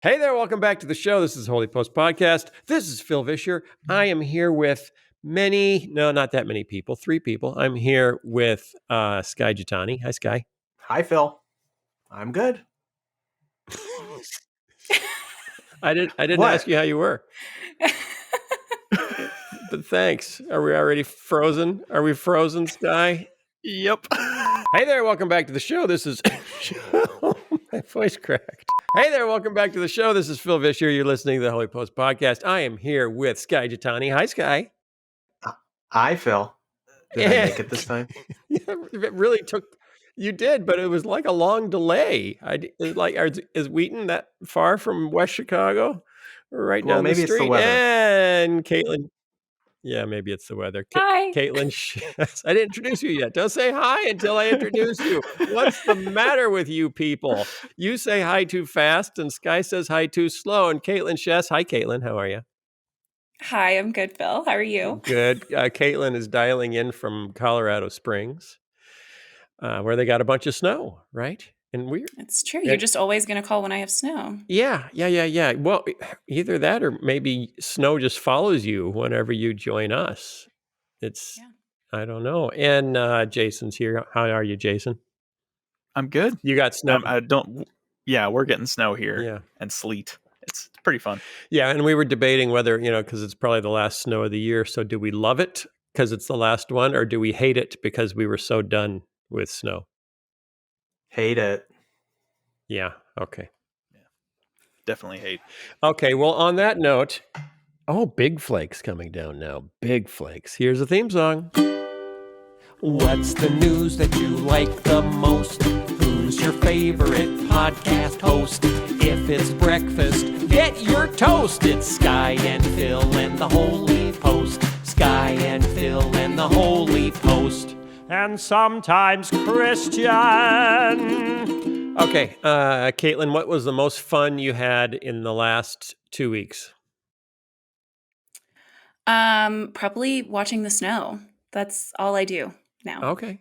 Hey there, welcome back to the show. This is Holy Post Podcast. This is Phil Vischer. I am here with not that many people, 3 people. I'm here with Sky Jitani. Hi, Sky. Hi, Phil. I'm good. I didn't What? ask you how you were. But thanks. Are we already frozen? Are we frozen, Sky? Yep. Hey there, welcome back to the show. This is my voice cracked. Hey there, welcome back to the show. This is Phil Vischer. You're listening to the Holy Post Podcast. I am here with Sky Jitani. Hi, Sky. Hi, Phil. Did I make it this time? It really took. You did, but it was like a long delay. Is Wheaton that far from West Chicago? Right down the street. Maybe it's the weather. And Caitlin. Yeah, maybe it's the weather. Hi. Caitlin, I didn't introduce you yet. Don't say hi until I introduce you. What's the matter with you people? You say hi too fast, and Sky says hi too slow. And Caitlin Shess, hi, Caitlin. How are you? Hi, I'm good, Phil. How are you? Good. Caitlin is dialing in from Colorado Springs, where they got a bunch of snow, right? And It's true. You're just always going to call when I have snow. Yeah. Well, either that or maybe snow just follows you whenever you join us. I don't know. And Jason's here. How are you, Jason? I'm good. You got snow? We're getting snow here. Yeah. And sleet. It's pretty fun. Yeah, and we were debating whether, because it's probably the last snow of the year. So do we love it because it's the last one, or do we hate it because we were so done with snow? Hate it. Yeah. Okay. Yeah. Definitely hate. Okay. Well, on that note, big flakes coming down now. Big flakes. Here's the theme song. What's the news that you like the most? Who's your favorite podcast host? If it's breakfast, get your toast. It's Sky and Phil and the Holy Post. Sky and Phil and the Holy Post. And sometimes Christian. Okay, Caitlin, what was the most fun you had in the last 2 weeks? Probably watching the snow. That's all I do now. Okay.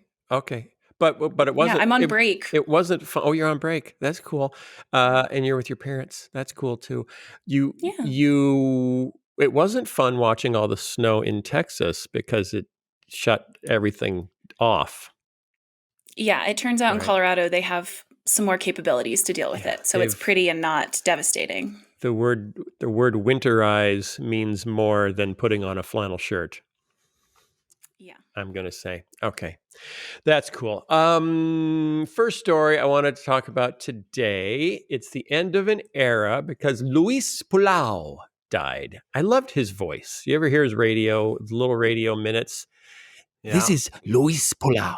But it wasn't. Yeah, I'm on break. It wasn't fun. Oh, you're on break. That's cool. And you're with your parents. That's cool too. It wasn't fun watching all the snow in Texas because it shut everything off. Yeah, it turns out in Colorado they have some more capabilities to deal with it, so it's pretty and not devastating. The word winterize means more than putting on a flannel shirt. Yeah. I'm going to say. Okay. That's cool. First story I wanted to talk about today. It's the end of an era because Luis Palau died. I loved his voice. You ever hear his little radio minutes? Yeah. This is Luis Palau.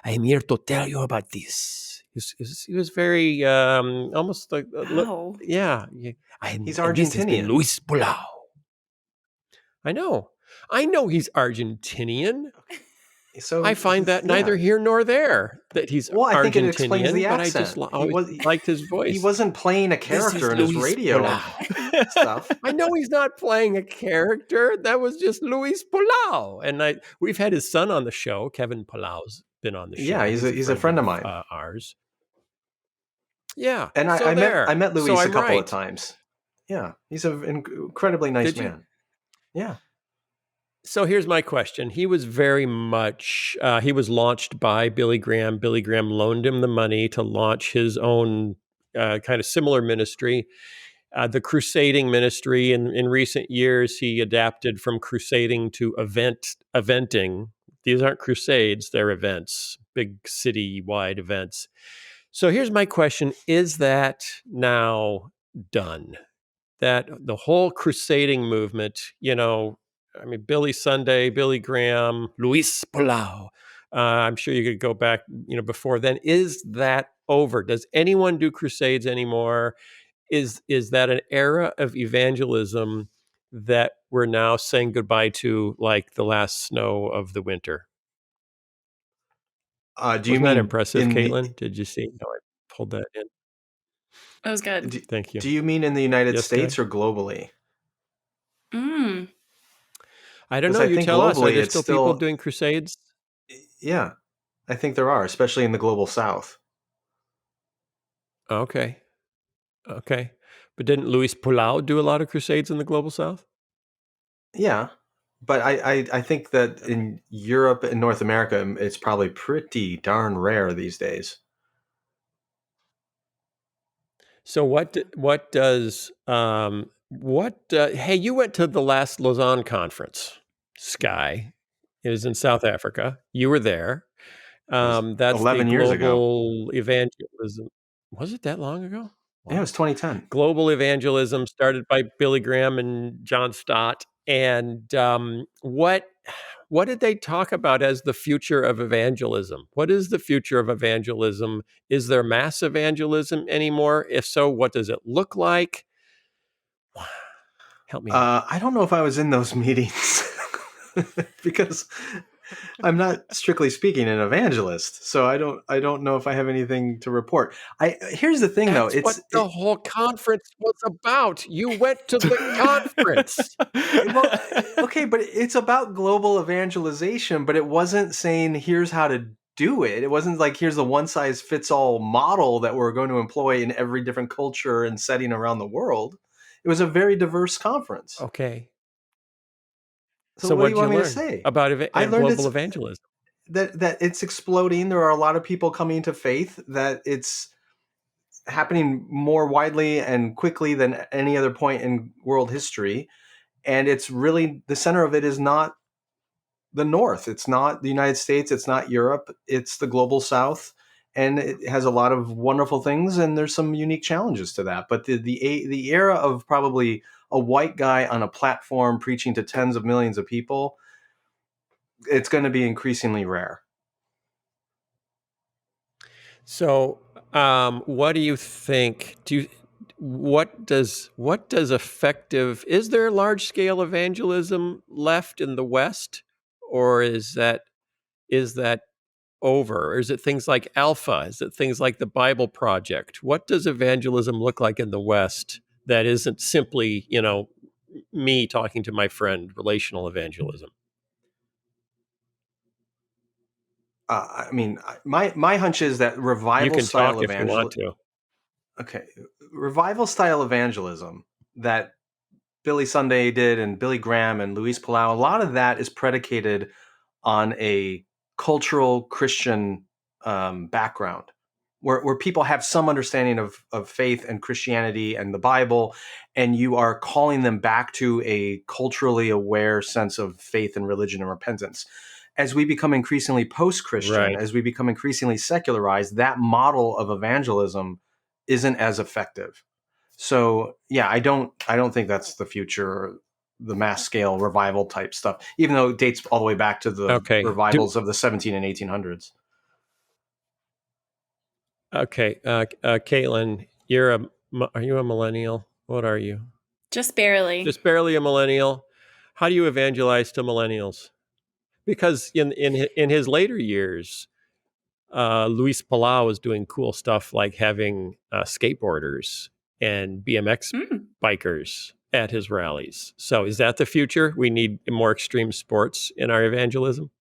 I'm here to tell you about this. He was very, almost like... He's Argentinian. Luis Palau. I know he's Argentinian. So I find that neither here nor there that he's Argentinian. I think it explains the accent. But I just always liked his voice. He wasn't playing a character in his radio stuff. I know he's not playing a character. That was just Luis Palau. And we've had his son on the show. Kevin Palau's been on the show. Yeah, he's a friend of mine. Ours. Yeah. And I met Luis a couple of times. Yeah, he's an incredibly nice man. Yeah. So here's my question. He was very much, he was launched by Billy Graham. Billy Graham loaned him the money to launch his own kind of similar ministry, the crusading ministry. In recent years, he adapted from crusading to eventing. These aren't crusades, they're events, big city-wide events. So here's my question. Is that now done? That the whole crusading movement, Billy Sunday, Billy Graham, Luis Palau. I'm sure you could go back, before then. Is that over? Does anyone do crusades anymore? Is that an era of evangelism that we're now saying goodbye to, like the last snow of the winter? Do you mean that impressive, Caitlin? Did you see? No, I pulled that in. That was good. Thank you. Do you mean in the United States or globally? I don't know. You tell us. Are there still people doing crusades? Yeah, I think there are, especially in the global South. Okay. But didn't Luis Palau do a lot of crusades in the global south? Yeah. But I think that in Europe and North America, it's probably pretty darn rare these days. So hey, you went to the last Lausanne conference, Sky. It was in South Africa. You were there. That's the 11 years ago. global evangelism. Was it that long ago? Wow. Yeah, it was 2010. Global evangelism started by Billy Graham and John Stott. And what did they talk about as the future of evangelism? What is the future of evangelism? Is there mass evangelism anymore? If so, what does it look like? Help me out. I don't know if I was in those meetings because I'm not strictly speaking an evangelist, so I don't know if I have anything to report. Here's the thing, though. That's what the whole conference was about. You went to the conference. Well, okay, but it's about global evangelization, but it wasn't saying here's how to do it. It wasn't like here's the one size fits all model that we're going to employ in every different culture and setting around the world. It was a very diverse conference. Okay. So what do you want me to say about global evangelism? That it's exploding. There are a lot of people coming to faith, that it's happening more widely and quickly than any other point in world history. And it's really, the center of it is not the North. It's not the United States. It's not Europe. It's the global South. And it has a lot of wonderful things, and there's some unique challenges to that. But the era of probably a white guy on a platform preaching to tens of millions of people, it's going to be increasingly rare. So, what do you think? What does effective? Is there large scale evangelism left in the West, or is that over? Or is it things like Alpha? Is it things like the Bible Project? What does evangelism look like in the West that isn't simply, me talking to my friend, relational evangelism? I mean, my hunch is that revival style evangelism. If you want to. Okay, revival style evangelism that Billy Sunday did, and Billy Graham and Luis Palau, a lot of that is predicated on a cultural Christian background, where people have some understanding of faith and Christianity and the Bible, and you are calling them back to a culturally aware sense of faith and religion and repentance. As we become increasingly post-Christian, right, as we become increasingly secularized, that model of evangelism isn't as effective. So yeah, I don't think that's the future, the mass scale revival type stuff, even though it dates all the way back to the revivals of the 17 and 1800s. Okay. Caitlin, are you a millennial? What are you? Just barely. Just barely a millennial. How do you evangelize to millennials? Because in his later years, Luis Palau was doing cool stuff like having skateboarders and BMX bikers at his rallies. So is that the future? We need more extreme sports in our evangelism?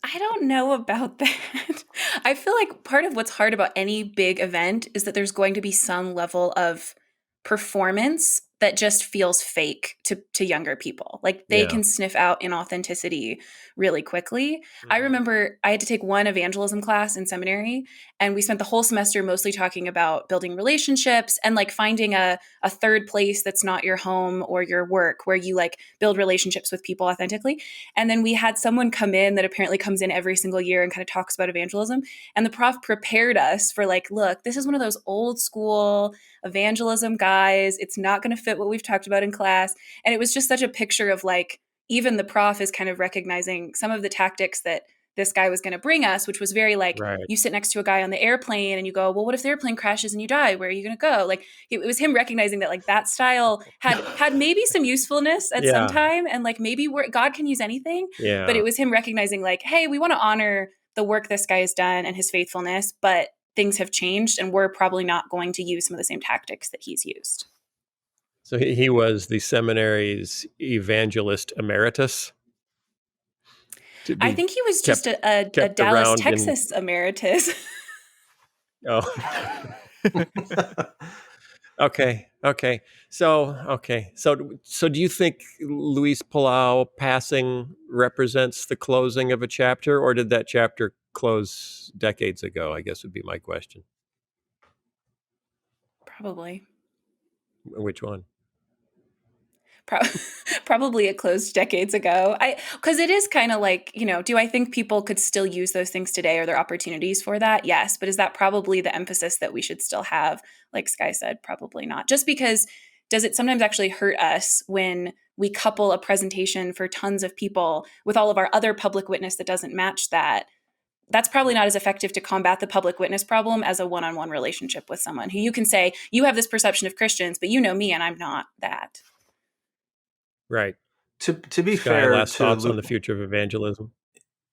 I don't know about that. I feel like part of what's hard about any big event is that there's going to be some level of performance that just feels fake to younger people. Like they can sniff out inauthenticity really quickly. Mm-hmm. I remember I had to take one evangelism class in seminary, and we spent the whole semester mostly talking about building relationships and like finding a third place that's not your home or your work, where you like build relationships with people authentically. And then we had someone come in that apparently comes in every single year and kind of talks about evangelism. And the prof prepared us for like, look, this is one of those old school evangelism guys. It's not going to fit what we've talked about in class. And it was just such a picture of like, even the prof is kind of recognizing some of the tactics that this guy was going to bring us, which was very like, you sit next to a guy on the airplane and you go, well, what if the airplane crashes and you die? Where are you going to go? Like it was him recognizing that like that style had maybe some usefulness at some time. And like, maybe God can use anything, but it was him recognizing like, hey, we want to honor the work this guy has done and his faithfulness, but things have changed and we're probably not going to use some of the same tactics that he's used. So he was the seminary's evangelist emeritus? I think he was just a Dallas, Texas emeritus. Oh. Okay. So do you think Luis Palau passing represents the closing of a chapter, or did that chapter close decades ago? I guess would be my question. Probably. Which one? Pro- Probably it closed decades ago. Because it is kind of like, do I think people could still use those things today? Are there opportunities for that? Yes. But is that probably the emphasis that we should still have? Like Sky said, probably not. Just because does it sometimes actually hurt us when we couple a presentation for tons of people with all of our other public witness that doesn't match that? That's probably not as effective to combat the public witness problem as a one-on-one relationship with someone who you can say, you have this perception of Christians, but you know me and I'm not that. Right. To be Sky, fair last to thoughts on the future of evangelism?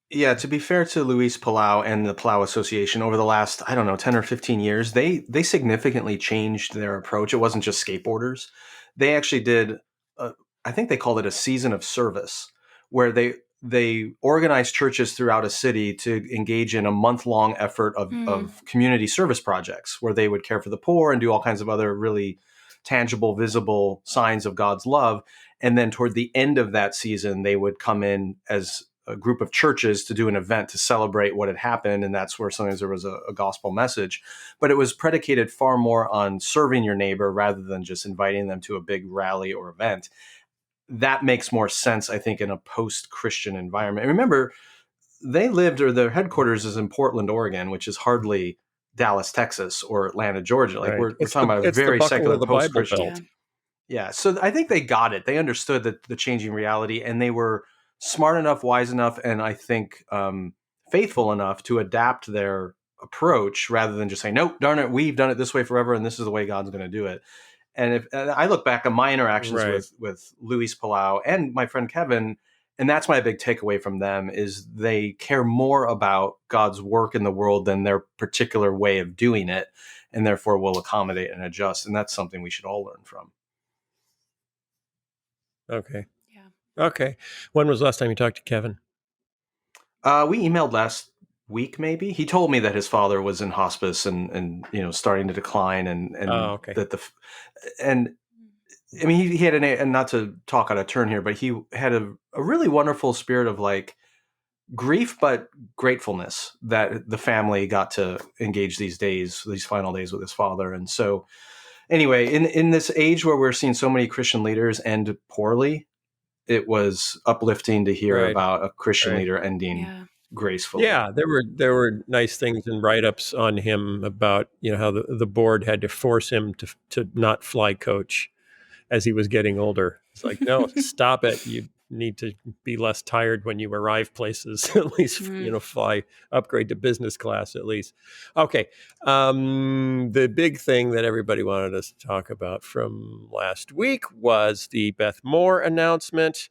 Yeah, to be fair to Luis Palau and the Palau Association, over the last, I don't know, 10 or 15 years, they significantly changed their approach. It wasn't just skateboarders. They actually did, I think they called it a season of service, where they organized churches throughout a city to engage in a month-long effort of community service projects, where they would care for the poor and do all kinds of other really tangible, visible signs of God's love. And then toward the end of that season, they would come in as a group of churches to do an event to celebrate what had happened. And that's where sometimes there was a gospel message. But it was predicated far more on serving your neighbor rather than just inviting them to a big rally or event. That makes more sense, I think, in a post-Christian environment. And remember, they lived, or their headquarters is in Portland, Oregon, which is hardly Dallas, Texas, or Atlanta, Georgia. Like Right. we're talking about a It's the very buckle secular of the Bible post-Christian. Belt. Yeah. So I think they got it. They understood the changing reality, and they were smart enough, wise enough, and I think faithful enough to adapt their approach rather than just say, nope, darn it, we've done it this way forever, and this is the way God's going to do it. And I look back at my interactions Right. with Luis Palau and my friend Kevin, and that's my big takeaway from them is they care more about God's work in the world than their particular way of doing it, and therefore will accommodate and adjust. And that's something we should all learn from. Okay. Yeah. Okay. When was the last time you talked to Kevin? We emailed last week, maybe. He told me that his father was in hospice and starting to decline, and Okay. that and I mean he had and not to talk out of turn here, but he had a really wonderful spirit of like grief but gratefulness that the family got to engage these final days with his father. And so anyway, in this age where we're seeing so many Christian leaders end poorly, it was uplifting to hear Right. about a Christian Right. leader ending Yeah. gracefully. Yeah, there were nice things in write-ups on him about how the board had to force him to not fly coach as he was getting older. It's like, no, stop it. You need to be less tired when you arrive places. At least fly, upgrade to business class at least. Okay, the big thing that everybody wanted us to talk about from last week was the Beth Moore announcement.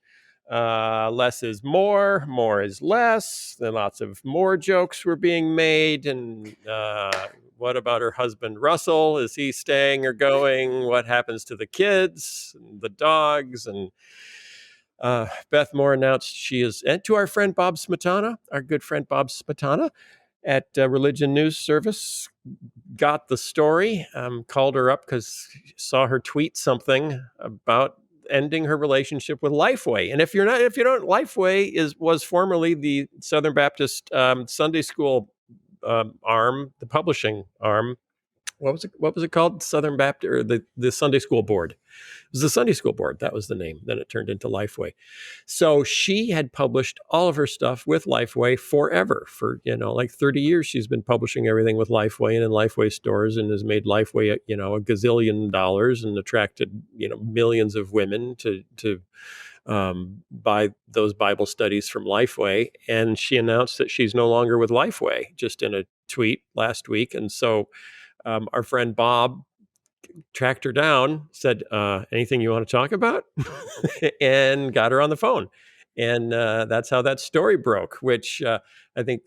Less is more is less. Then lots of more jokes were being made. And what about her husband, Russell? Is he staying or going? What happens to the kids, and the dogs? And Beth Moore announced she is, and to our friend Bob Smetana, our good friend Bob Smetana at Religion News Service, got the story, called her up because saw her tweet something about ending her relationship with Lifeway. And if you don't, Lifeway was formerly the Southern Baptist Sunday school arm, the publishing arm. What was it called? Southern Baptist, or the Sunday school board. It was the Sunday school board. That was the name. Then it turned into Lifeway. So she had published all of her stuff with Lifeway forever. For like 30 years, she's been publishing everything with Lifeway and in Lifeway stores, and has made Lifeway a gazillion dollars and attracted millions of women to buy those Bible studies from Lifeway. And she announced that she's no longer with Lifeway, just in a tweet last week. And so our friend Bob tracked her down, said, anything you want to talk about? And got her on the phone. And that's how that story broke, which I think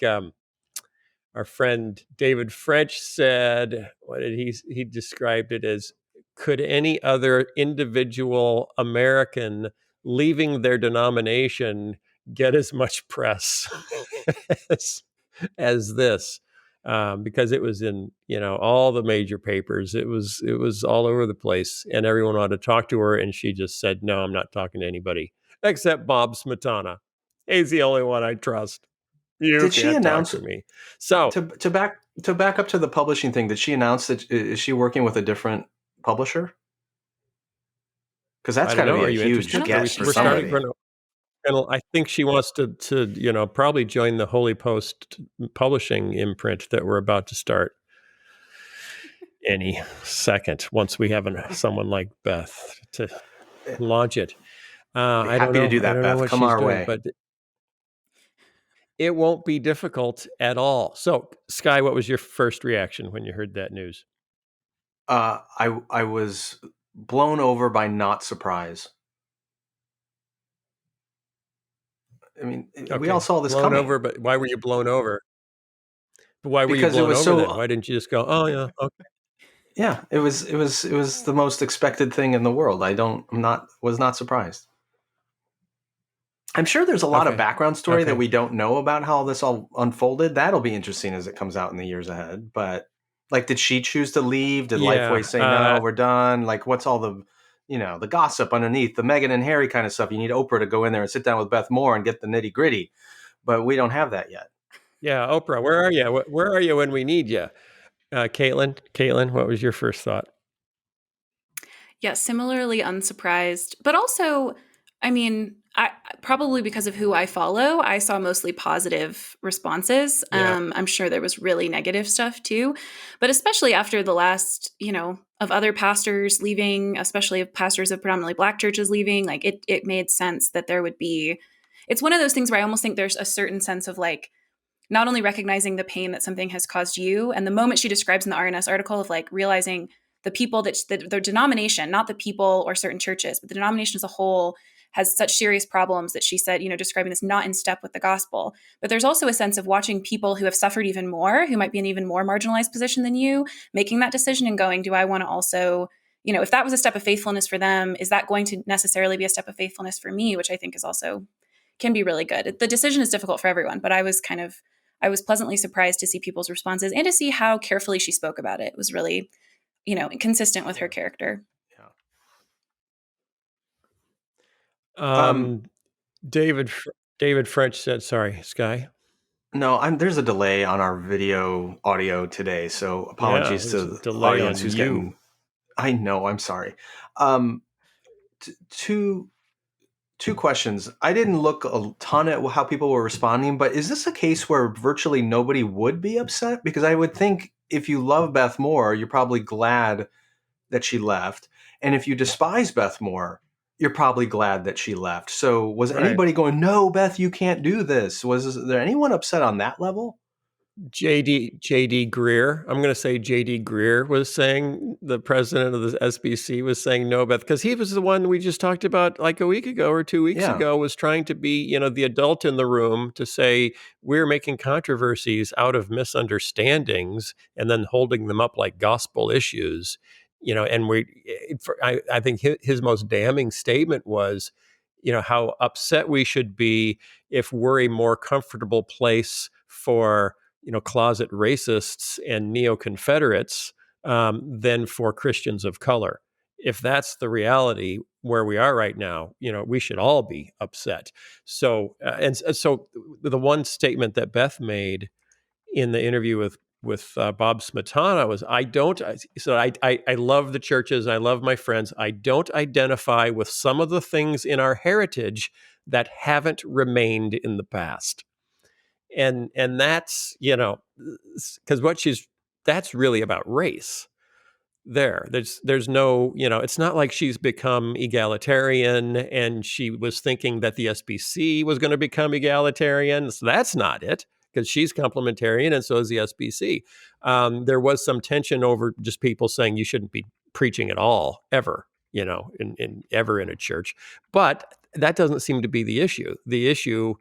our friend David French said, what did he described it as, could any other individual American leaving their denomination get as much press as this? because it was in all the major papers. It was all over the place, and everyone wanted to talk to her, and she just said, "No, I'm not talking to anybody except Bob Smetana. He's the only one I trust. You Did she can't talk announce to me." So to back up to the publishing thing? Did she announce that is she working with a different publisher? Because that's I got don't to know. be Are a you huge interested? I don't think get she for We're starting. said. somebody. And I think she wants to probably join the Holy Post publishing imprint that we're about to start any second once we have someone like Beth to launch it. I'd be I don't happy to know. do I that, don't know Beth. what Come she's our doing, way. but it won't be difficult at all. So, Sky, what was your first reaction when you heard that news? I was blown over by not surprise. I mean, we all Okay, saw this blown over, coming but why were you blown over? But why were you because it blown was over then? so. Why didn't you just go, "Oh yeah, okay"? Yeah, it was the most expected thing in the world. Was not surprised. I'm sure there's a lot of Okay. background story that Okay. we don't know about how this all unfolded. That'll be interesting as it comes out in the years ahead. But like, did she choose to leave? Did Lifeway Yeah. say no, we're done? Like, what's all the the gossip underneath the Meghan and Harry kind of stuff? You need Oprah to go in there and sit down with Beth Moore and get the nitty gritty. But we don't have that yet. Yeah, Oprah, where are you? Where are you when we need you? Caitlin, what was your first thought? Yeah, similarly unsurprised, but also, I mean, I probably because of who I follow, I saw mostly positive responses. Yeah. I'm sure there was really negative stuff too, but especially after the last, of other pastors leaving, especially of pastors of predominantly Black churches leaving, like it made sense that there would be. It's one of those things where I almost think there's a certain sense of like not only recognizing the pain that something has caused you, and the moment she describes in the RNS article of like realizing the people that the denomination, not the people or certain churches, but the denomination as a whole has such serious problems that she said, describing this not in step with the gospel. But there's also a sense of watching people who have suffered even more, who might be in an even more marginalized position than you, making that decision and going, do I want to also, if that was a step of faithfulness for them, is that going to necessarily be a step of faithfulness for me, which I think is also can be really good. The decision is difficult for everyone, but I was pleasantly surprised to see people's responses and to see how carefully she spoke about it. It was really, consistent with her character. Yeah. David David French said, sorry, Sky. No, there's a delay on our video audio today, so Yeah, apologies to there's a the delay audience on who's you. getting. I know, I'm sorry. Um, two questions. I didn't look a ton at how people were responding, but is this a case where virtually nobody would be upset? Because I would think if you love Beth Moore, you're probably glad that she left, and if you despise Beth Moore, you're probably glad that she left. So was Right. anybody going, "No, Beth, you can't do this"? Was there anyone upset on that level? JD Greer. I'm going to say JD Greer was saying, the president of the SBC was saying no, Beth, because he was the one we just talked about like a week ago or 2 weeks Yeah. ago, was trying to be, the adult in the room to say we're making controversies out of misunderstandings and then holding them up like gospel issues, and I think his most damning statement was, how upset we should be if we're a more comfortable place for closet racists and neo-Confederates than for Christians of color. If that's the reality where we are right now, we should all be upset. So, so the one statement that Beth made in the interview with Bob Smetana was, I love the churches, I love my friends. I don't identify with some of the things in our heritage that haven't remained in the past. And that's because that's really about race. There's no, it's not like she's become egalitarian and she was thinking that the SBC was going to become egalitarian. So that's not it, because she's complementarian and so is the SBC. There was some tension over just people saying you shouldn't be preaching at all ever, ever in a church. But that doesn't seem to be the issue. The issue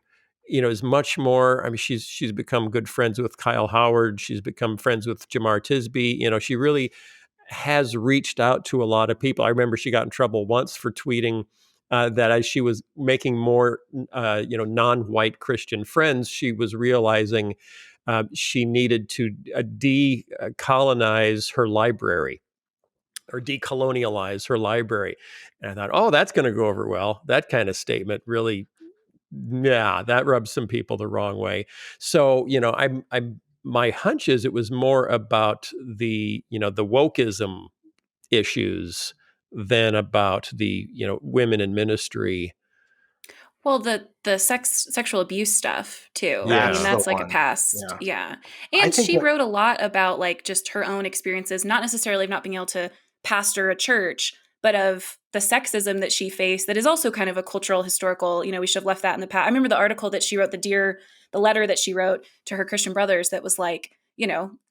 is much more. I mean, she's become good friends with Kyle Howard. She's become friends with Jamar Tisby. She really has reached out to a lot of people. I remember she got in trouble once for tweeting that as she was making more, non-white Christian friends, she was realizing she needed to decolonize her library or decolonialize her library. And I thought, oh, that's going to go over well. That kind of statement really, yeah, that rubs some people the wrong way. So, I'm my hunch is it was more about the, the wokeism issues than about the, women in ministry. Well, the sexual abuse stuff too. I mean, That's Yeah. the that's like a one. past, Yeah. yeah. I And think she that wrote a lot about like just her own experiences, not necessarily of not being able to pastor a church, but of the sexism that she faced. That is also kind of a cultural, historical. We should have left that in the past. I remember the article that she wrote, the letter that she wrote to her Christian brothers, that was like,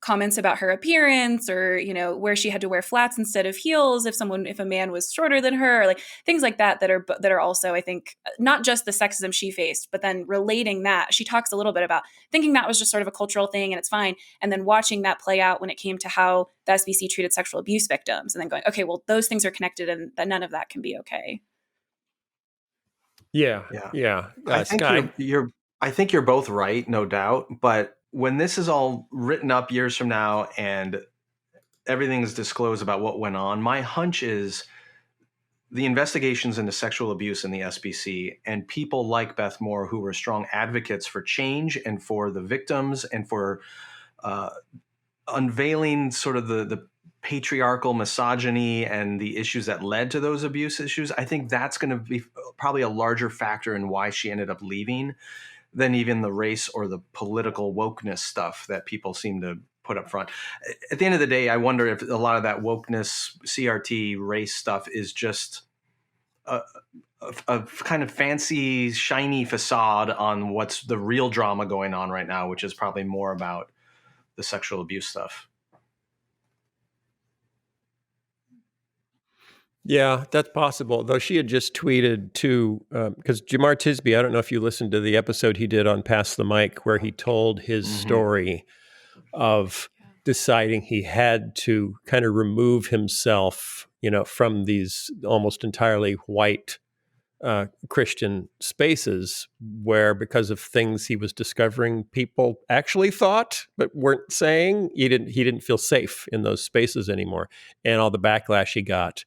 comments about her appearance, or where she had to wear flats instead of heels if a man was shorter than her, or like things like that are also, I think, not just the sexism she faced, but then relating that. She talks a little bit about thinking that was just sort of a cultural thing and it's fine, and then watching that play out when it came to how the SBC treated sexual abuse victims, and then going, okay, well, those things are connected and that none of that can be okay. Yeah. yeah. Yeah. I think Sky. you're both right, no doubt. But when this is all written up years from now and everything is disclosed about what went on, my hunch is the investigations into sexual abuse in the SBC and people like Beth Moore, who were strong advocates for change and for the victims and for uh, unveiling sort of the patriarchal misogyny and the issues that led to those abuse issues. I think that's going to be probably a larger factor in why she ended up leaving than even the race or the political wokeness stuff that people seem to put up front. At the end of the day, I wonder if a lot of that wokeness, CRT, race stuff is just a kind of fancy, shiny facade on what's the real drama going on right now, which is probably more about the sexual abuse stuff. Yeah, that's possible. Though she had just tweeted too, because Jamar Tisby, I don't know if you listened to the episode he did on Pass the Mic, where he told his story of deciding he had to kind of remove himself, from these almost entirely white Christian spaces, where because of things he was discovering, people actually thought but weren't saying. He didn't feel safe in those spaces anymore, and all the backlash he got,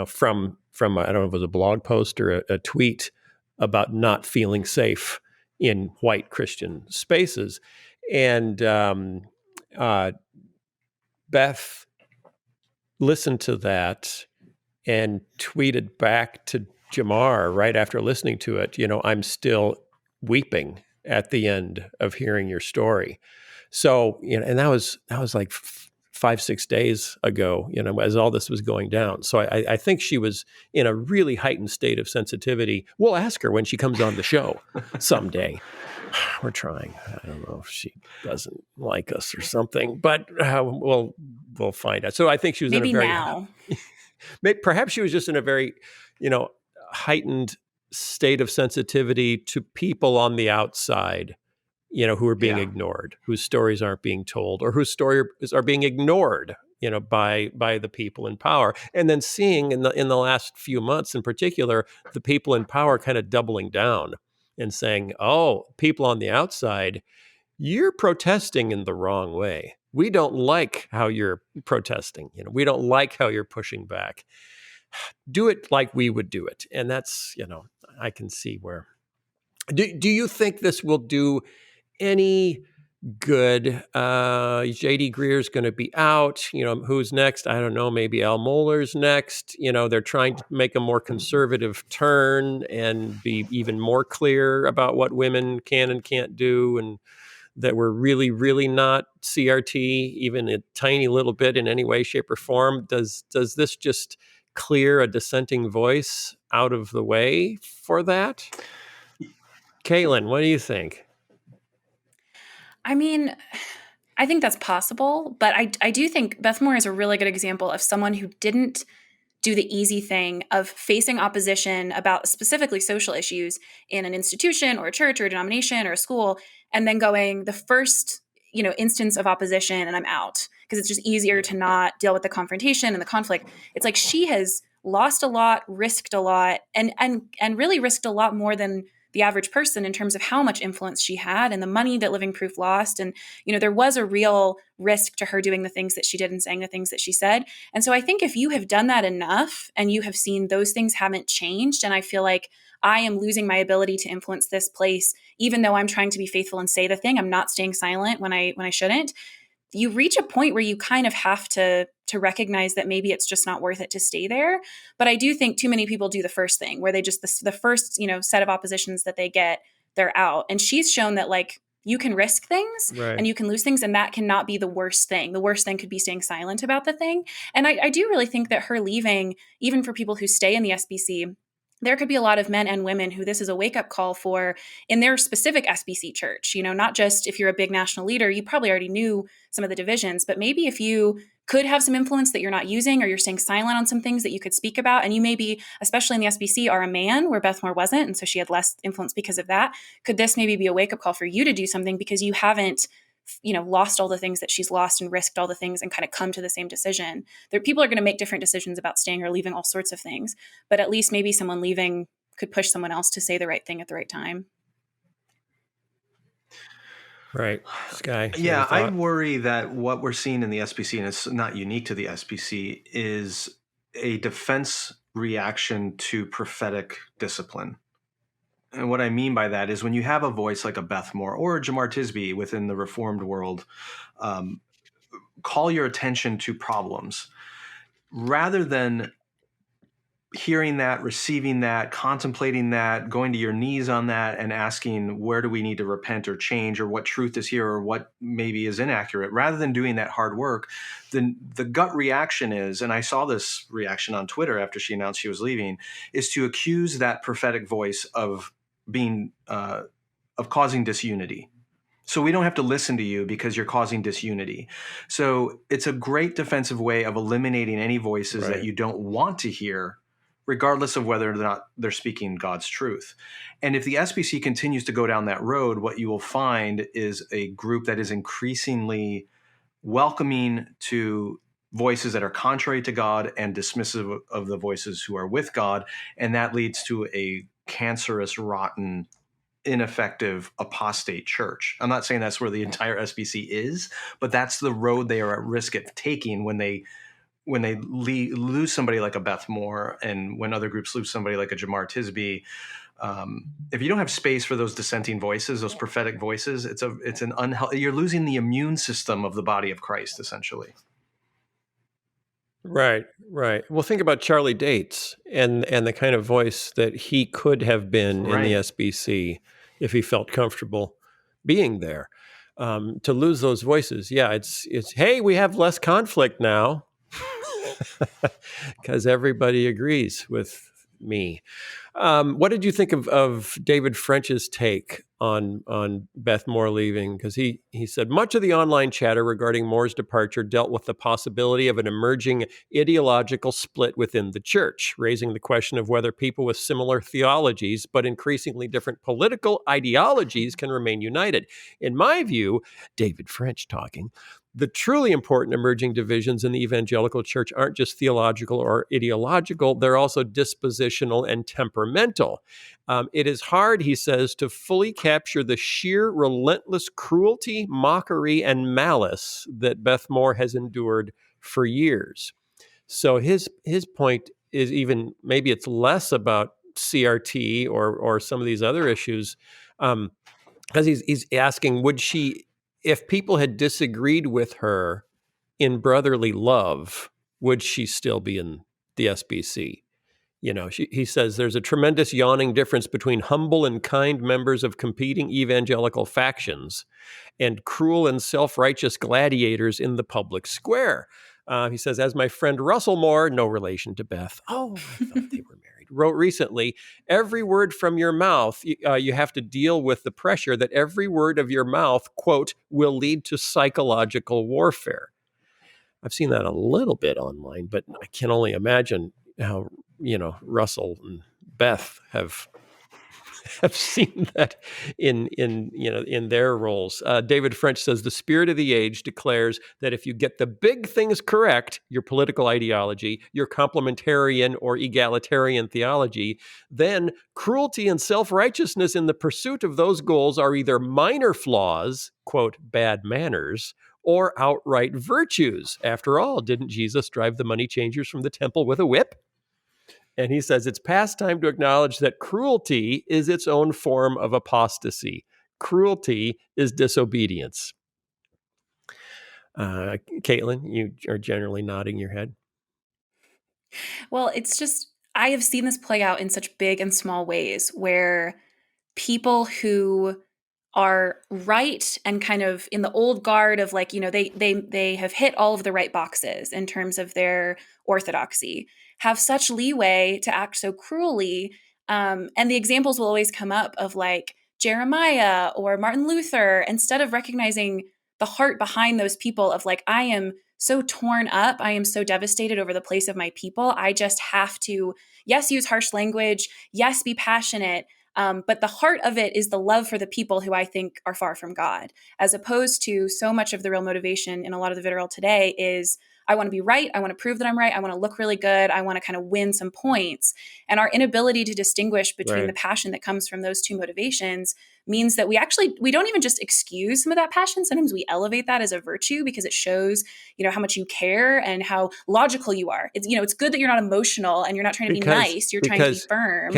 from I don't know if it was a blog post or a tweet about not feeling safe in white Christian spaces, and uh, Beth listened to that and tweeted back to Jamar right after listening to it, I'm still weeping at the end of hearing your story. So, and that was like 5-6 days ago, as all this was going down. So I think she was in a really heightened state of sensitivity. We'll ask her when she comes on the show someday. We're trying. I don't know if she doesn't like us or something, but we'll find out. So I think she was in a Maybe very now. perhaps she was just in a very, heightened state of sensitivity to people on the outside, who are being ignored, whose stories aren't being told, or whose stories are being ignored, by the people in power. And then seeing in the last few months in particular, the people in power kind of doubling down and saying, oh, people on the outside, you're protesting in the wrong way. We don't like how you're protesting. We don't like how you're pushing back. Do it like we would do it. And that's, I can see where. Do you think this will do any good? JD Greer's going to be out. Who's next? I don't know. Maybe Al Mohler's next. They're trying to make a more conservative turn and be even more clear about what women can and can't do, and that we're really, really not CRT, even a tiny little bit in any way, shape, or form. Does this just clear a dissenting voice out of the way for that? Caitlin, what do you think? I mean, I think that's possible, but I do think Beth Moore is a really good example of someone who didn't do the easy thing of facing opposition about specifically social issues in an institution or a church or a denomination or a school, and then going, the first instance of opposition and I'm out, because it's just easier to not deal with the confrontation and the conflict. It's like she has lost a lot, risked a lot, and really risked a lot more than the average person in terms of how much influence she had and the money that Living Proof lost. And, there was a real risk to her doing the things that she did and saying the things that she said. And so I think if you have done that enough and you have seen those things haven't changed, and I feel like I am losing my ability to influence this place, even though I'm trying to be faithful and say the thing, I'm not staying silent when I shouldn't. You reach a point where you kind of have to recognize that maybe it's just not worth it to stay there. But I do think too many people do the first thing where they just the first set of oppositions that they get, they're out. And she's shown that like you can risk things Right. and you can lose things, and that cannot be the worst thing. The worst thing could be staying silent about the thing. And I do really think that her leaving, even for people who stay in the SBC, there could be a lot of men and women who this is a wake-up call for in their specific SBC church. Not just if you're a big national leader, you probably already knew some of the divisions, but maybe if you could have some influence that you're not using, or you're staying silent on some things that you could speak about, and you maybe, especially in the SBC, are a man where Beth Moore wasn't, and so she had less influence because of that, could this maybe be a wake-up call for you to do something because you haven't lost all the things that she's lost and risked all the things and kind of come to the same decision. People are going to make different decisions about staying or leaving, all sorts of things, but at least maybe someone leaving could push someone else to say the right thing at the right time. Right. Sky. Yeah, I worry that what we're seeing in the SBC, and it's not unique to the SBC, is a defense reaction to prophetic discipline. And what I mean by that is when you have a voice like a Beth Moore or a Jamar Tisby within the Reformed world, call your attention to problems rather than hearing that, receiving that, contemplating that, going to your knees on that and asking, where do we need to repent or change, or what truth is here, or what maybe is inaccurate, rather than doing that hard work, then the gut reaction is, and I saw this reaction on Twitter after she announced she was leaving, is to accuse that prophetic voice of being, of causing disunity. So we don't have to listen to you because you're causing disunity. So it's a great defensive way of eliminating any voices that you don't want to hear, regardless of whether or not they're speaking God's truth. And if the SBC continues to go down that road, what you will find is a group that is increasingly welcoming to voices that are contrary to God and dismissive of the voices who are with God. And that leads to a cancerous, rotten, ineffective, apostate church. I'm not saying that's where the entire SBC is, but that's the road they are at risk of taking when they lose somebody like a Beth Moore, and when other groups lose somebody like a Jamar Tisby. If you don't have space for those dissenting voices, those prophetic voices, it's an unhealthy. You're losing the immune system of the body of Christ, essentially. Right. Well, think about Charlie Dates and the kind of voice that he could have been in the SBC if he felt comfortable being there. To lose those voices, it's hey, we have less conflict now because everybody agrees with me. What did you think of David French's take on Beth Moore leaving? Because he said much of the online chatter regarding Moore's departure dealt with the possibility of an emerging ideological split within the church, raising the question of whether people with similar theologies but increasingly different political ideologies can remain united. In my view, David French talking, the truly important emerging divisions in the evangelical church aren't just theological or ideological, they're also dispositional and temperamental. It is hard, he says, to fully capture the sheer relentless cruelty, mockery, and malice that Beth Moore has endured for years. So his point is, even maybe it's less about CRT or some of these other issues, because he's asking, would she, if people had disagreed with her in brotherly love, would she still be in the SBC? He says there's a tremendous yawning difference between humble and kind members of competing evangelical factions and cruel and self-righteous gladiators in the public square. He says, as my friend Russell Moore, no relation to Beth, I thought they were married, wrote recently, every word from your mouth, you have to deal with the pressure that every word of your mouth, quote, will lead to psychological warfare. I've seen that a little bit online, but I can only imagine how, Russell and Beth have have seen that in their roles. David French says the spirit of the age declares that if you get the big things correct, your political ideology, your complementarian or egalitarian theology, then cruelty and self-righteousness in the pursuit of those goals are either minor flaws, quote, bad manners, or outright virtues. After all, didn't Jesus drive the money changers from the temple with a whip? And he says it's past time to acknowledge that cruelty is its own form of apostasy. Cruelty is disobedience. Caitlin, you are generally nodding your head. Well, it's just, I have seen this play out in such big and small ways where people who are right and kind of in the old guard of like, they have hit all of the right boxes in terms of their orthodoxy, have such leeway to act so cruelly. And the examples will always come up of like Jeremiah or Martin Luther, instead of recognizing the heart behind those people of like, I am so torn up, I am so devastated over the place of my people. I just have to, yes, use harsh language, yes, be passionate, but the heart of it is the love for the people who I think are far from God, as opposed to so much of the real motivation in a lot of the vitriol today is I want to be right. I want to prove that I'm right. I want to look really good. I want to kind of win some points. And our inability to distinguish between the passion that comes from those two motivations means that we don't even just excuse some of that passion. Sometimes we elevate that as a virtue because it shows, how much you care and how logical you are. It's good that you're not emotional and you're not trying to be nice. You're trying to be firm.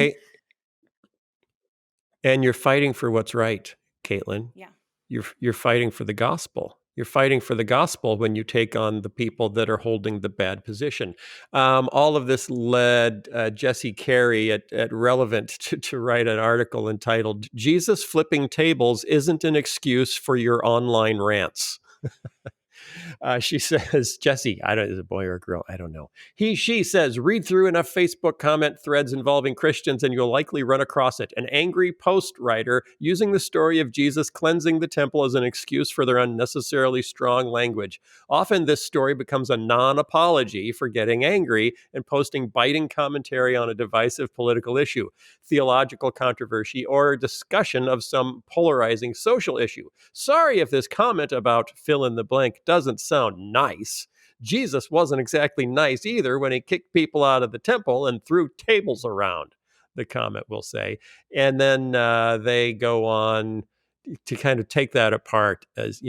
And you're fighting for what's right, Caitlin. Yeah. You're fighting for the gospel. You're fighting for the gospel when you take on the people that are holding the bad position. All of this led Jesse Carey at Relevant to write an article entitled "Jesus Flipping Tables Isn't an Excuse for Your Online Rants." She says, Jesse, is it a boy or a girl? I don't know. She says, read through enough Facebook comment threads involving Christians and you'll likely run across it. An angry post writer using the story of Jesus cleansing the temple as an excuse for their unnecessarily strong language. Often this story becomes a non-apology for getting angry and posting biting commentary on a divisive political issue, theological controversy, or a discussion of some polarizing social issue. Sorry if this comment about fill in the blank doesn't sound nice. Jesus wasn't exactly nice either when he kicked people out of the temple and threw tables around, the comment will say. And then they go on to kind of take that apart as,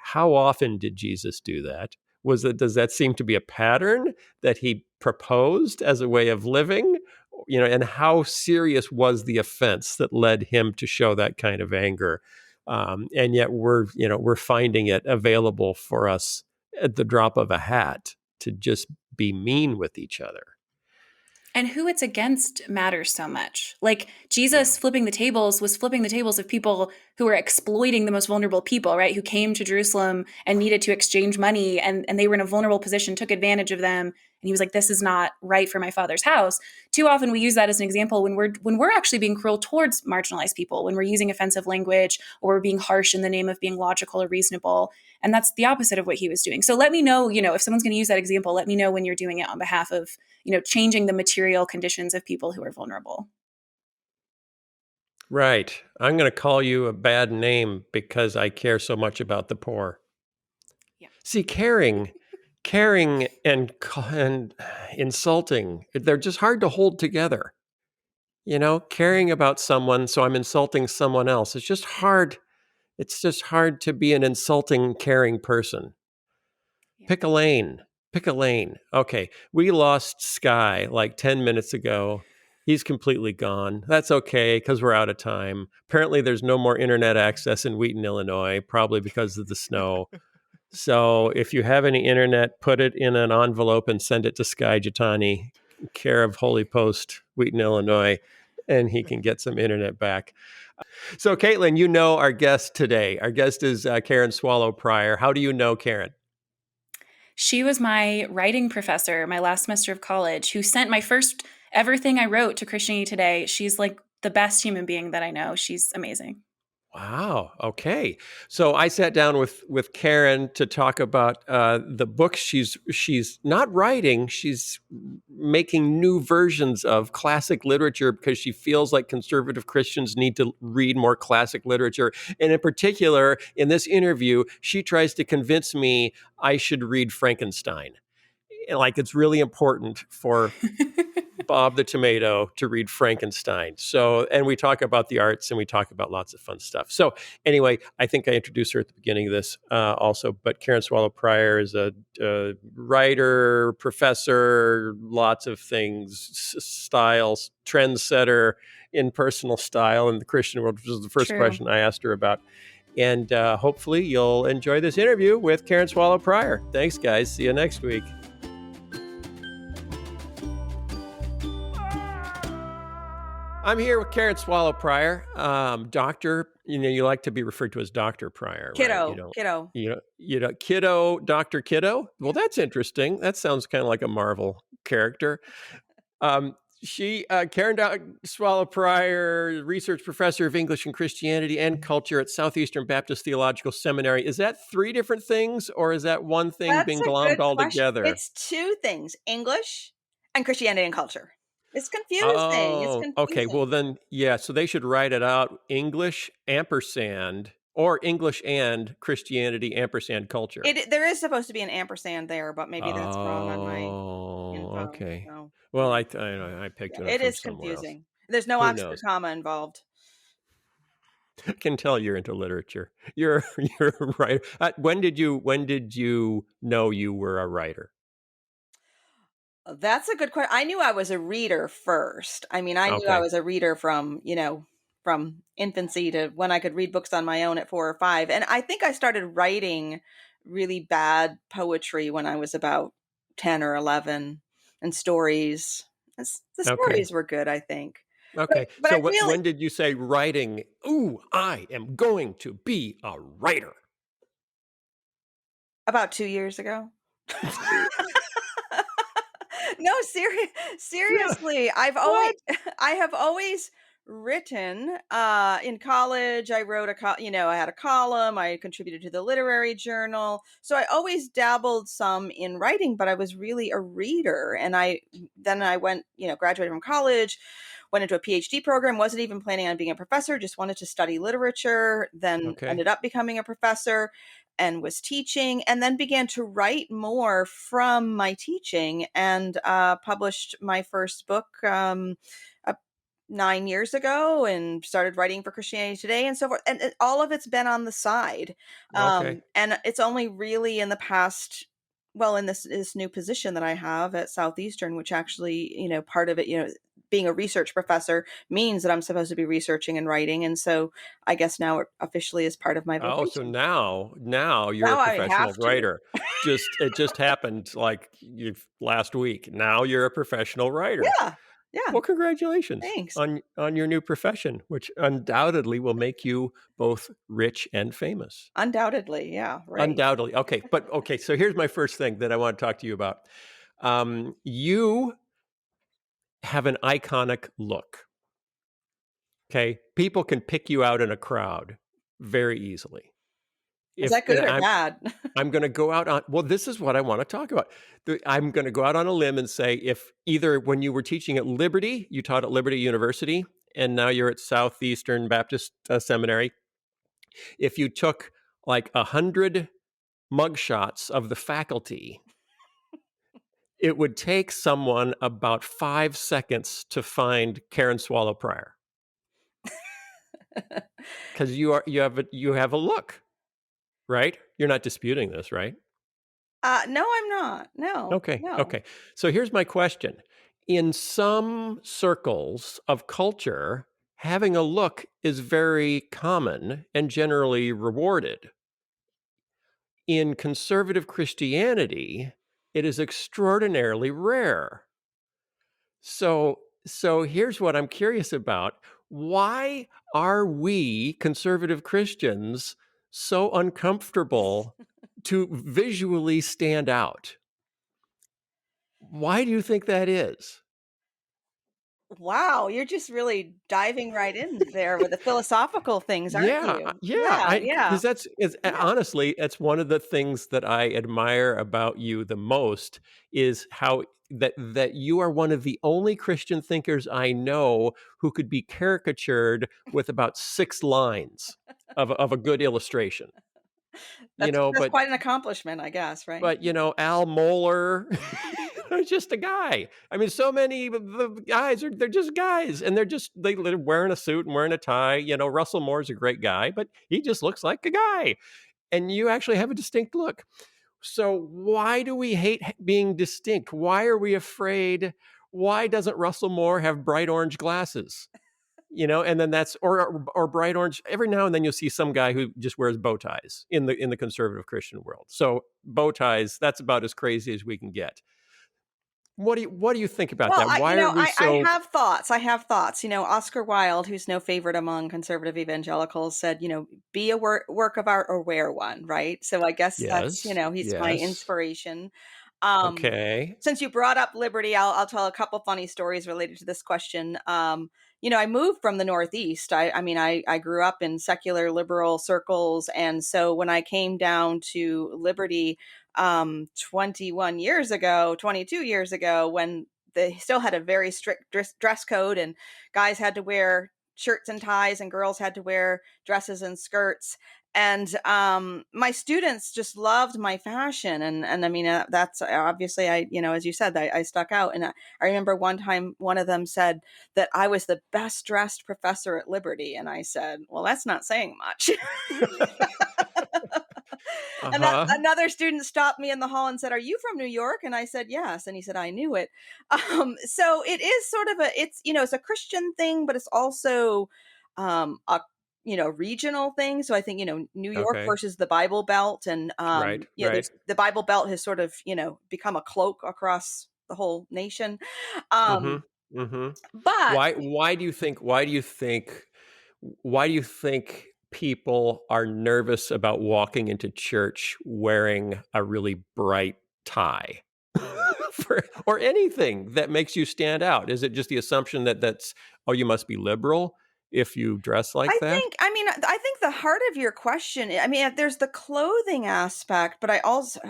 how often did Jesus do that? Does that seem to be a pattern that he proposed as a way of living? And how serious was the offense that led him to show that kind of anger? And yet we're finding it available for us at the drop of a hat to just be mean with each other. And who it's against matters so much. Like Jesus flipping the tables was flipping the tables of people who were exploiting the most vulnerable people, right? Who came to Jerusalem and needed to exchange money and they were in a vulnerable position, took advantage of them. And he was like, this is not right for my Father's house. Too often we use that as an example when we're actually being cruel towards marginalized people, when we're using offensive language or we're being harsh in the name of being logical or reasonable. And that's the opposite of what he was doing. So let me know, if someone's going to use that example, let me know when you're doing it on behalf of, changing the material conditions of people who are vulnerable. Right. I'm going to call you a bad name because I care so much about the poor. Yeah. See, caring and insulting, they're just hard to hold together. Caring about someone, so I'm insulting someone else. It's just hard. It's just hard to be an insulting, caring person. Yeah. Pick a lane. Okay, we lost Sky like 10 minutes ago. He's completely gone. That's okay because we're out of time. Apparently, there's no more internet access in Wheaton, Illinois, probably because of the snow. So if you have any internet, put it in an envelope and send it to Sky Jitani, care of Holy Post, Wheaton, Illinois, and he can get some internet back. So, Caitlin, our guest today. Our guest is Karen Swallow Pryor. How do you know Karen? She was my writing professor my last semester of college who sent my first ever thing I wrote to Christianity Today. She's like the best human being that I know. She's amazing. Wow. Okay. So I sat down with Karen to talk about the books she's not writing. She's making new versions of classic literature because she feels like conservative Christians need to read more classic literature. And in particular, in this interview, she tries to convince me I should read Frankenstein. Like it's really important for Bob the Tomato to read Frankenstein. So, and we talk about the arts and we talk about lots of fun stuff. So, anyway, I think I introduced her at the beginning of this also. But Karen Swallow Prior is a writer, professor, lots of things, styles, trendsetter in personal style in the Christian world, which was the first True. question I asked her about. And hopefully, you'll enjoy this interview with Karen Swallow Prior. Thanks, guys. See you next week. I'm here with Karen Swallow Prior, doctor. You like to be referred to as Dr. Prior, Kiddo, right? kiddo. Kiddo, Dr. Kiddo. Well, that's interesting. That sounds kind of like a Marvel character. Karen Swallow Prior, research professor of English and Christianity and culture at Southeastern Baptist Theological Seminary. Is that three different things, or is that one thing That's being a glommed good all question. together? It's two things: English and Christianity and culture. It's confusing. It's Oh, okay. confusing. Well, then, yeah. So they should write it out English ampersand or English and Christianity ampersand culture. There is supposed to be an ampersand there, but maybe that's wrong on my Oh, info. okay. So, Well, yeah. I picked Yeah, it up it from is somewhere else. confusing. There's no Who Oxford knows? comma involved. I can tell you're into literature. You're a writer. When did you know you were a writer? That's a good question. I knew I was a reader first. I mean, I knew I Okay. was a reader from infancy to when I could read books on my own at 4 or 5. And I think I started writing really bad poetry when I was about 10 or 11, and stories. The Okay. stories were good, I think. Okay. But So I feel when did you say writing? Ooh, I am going to be a writer. about 2 years ago. No, Yeah. seriously, What? I have always written. In college, I wrote I had a column. I contributed to the literary journal, so I always dabbled some in writing. But I was really a reader, and I went, graduated from college, went into a PhD program. Wasn't even planning on being a professor. Just wanted to study literature. Then Okay. ended up becoming a professor and was teaching, and then began to write more from my teaching, and published my first book uh, 9 years ago, and started writing for Christianity Today and so forth. And all of it's been on the side. Okay. And it's only really in the past, well, in this new position that I have at Southeastern, which actually, part of it, being a research professor means that I'm supposed to be researching and writing. And so I guess now it officially is part of my Oh, so vocation. now you're a Now I professional have to. writer. It just happened like last week. Now you're a professional writer. Yeah. Yeah. Well, congratulations Thanks. on your new profession, which undoubtedly will make you both rich and famous. Undoubtedly. Yeah. Right. Undoubtedly. Okay, but okay. So here's my first thing that I want to talk to you about. You have an iconic look. Okay, people can pick you out in a crowd very easily. Is If that and good or bad? I'm going to go out on, well, this is what I want to talk about. I'm going to go out on a limb and say if either when you were teaching at Liberty, you taught at Liberty University, and now you're at Southeastern Baptist Seminary, if you took like 100 mugshots of the faculty, it would take someone about 5 seconds to find Karen Swallow Prior because you have a look, right? You're not disputing this, right? No, I'm not. No. Okay. No. Okay. So here's my question. In some circles of culture, having a look is very common and generally rewarded. In conservative Christianity, it is extraordinarily rare. So here's what I'm curious about. Why are we conservative Christians so uncomfortable to visually stand out? Why do you think that is? Wow, you're just really diving right in there with the philosophical things, aren't Yeah, you? yeah, Yeah, I yeah, because that's it's yeah. honestly, it's one of the things that I admire about you the most is how that you are one of the only Christian thinkers I know who could be caricatured with about 6 lines of a good illustration. You know, That's but quite an accomplishment, I guess, right? but, you know, Al Mohler is just a guy. I mean, so many of the guys they're just guys, and they're wearing a suit and wearing a tie. You know, Russell Moore's a great guy, but he just looks like a guy, and you actually have a distinct look. So why do we hate being distinct? Why are we afraid? Why doesn't Russell Moore have bright orange glasses? You know, and then that's or bright orange. Every now and then you'll see some guy who just wears bow ties in the conservative Christian world. So bow ties, that's about as crazy as we can get. What do you think about Well, that? Why are we I so have thoughts. I have thoughts. Oscar Wilde, who's no favorite among conservative evangelicals, said, be a work of art or wear one, right? So I guess that's, yes, he's my yes. inspiration. Um, Okay. since you brought up liberty, I'll tell a couple funny stories related to this question. I moved from the Northeast. I grew up in secular liberal circles. And so when I came down to Liberty, 21 years ago, 22 years ago, when they still had a very strict dress code, and guys had to wear shirts and ties and girls had to wear dresses and skirts. And my students just loved my fashion, and I mean, that's obviously, as you said, I stuck out. And I remember one time one of them said that I was the best dressed professor at Liberty, and I said, well, that's not saying much. And Uh-huh. another student stopped me in the hall and said, "Are you from New York?" And I said, "Yes." And he said, "I knew it." So it is sort of it's a Christian thing, but it's also a regional thing. So I think New York Okay. versus the Bible Belt, and Right, right. there's the Bible Belt has sort of become a cloak across the whole nation. Um, Mhm. Mhm. but Why do you think people are nervous about walking into church wearing a really bright tie? Or anything that makes you stand out? Is it just the assumption that oh, you must be liberal if you dress like that? I think the heart of your question, there's the clothing aspect, but I also,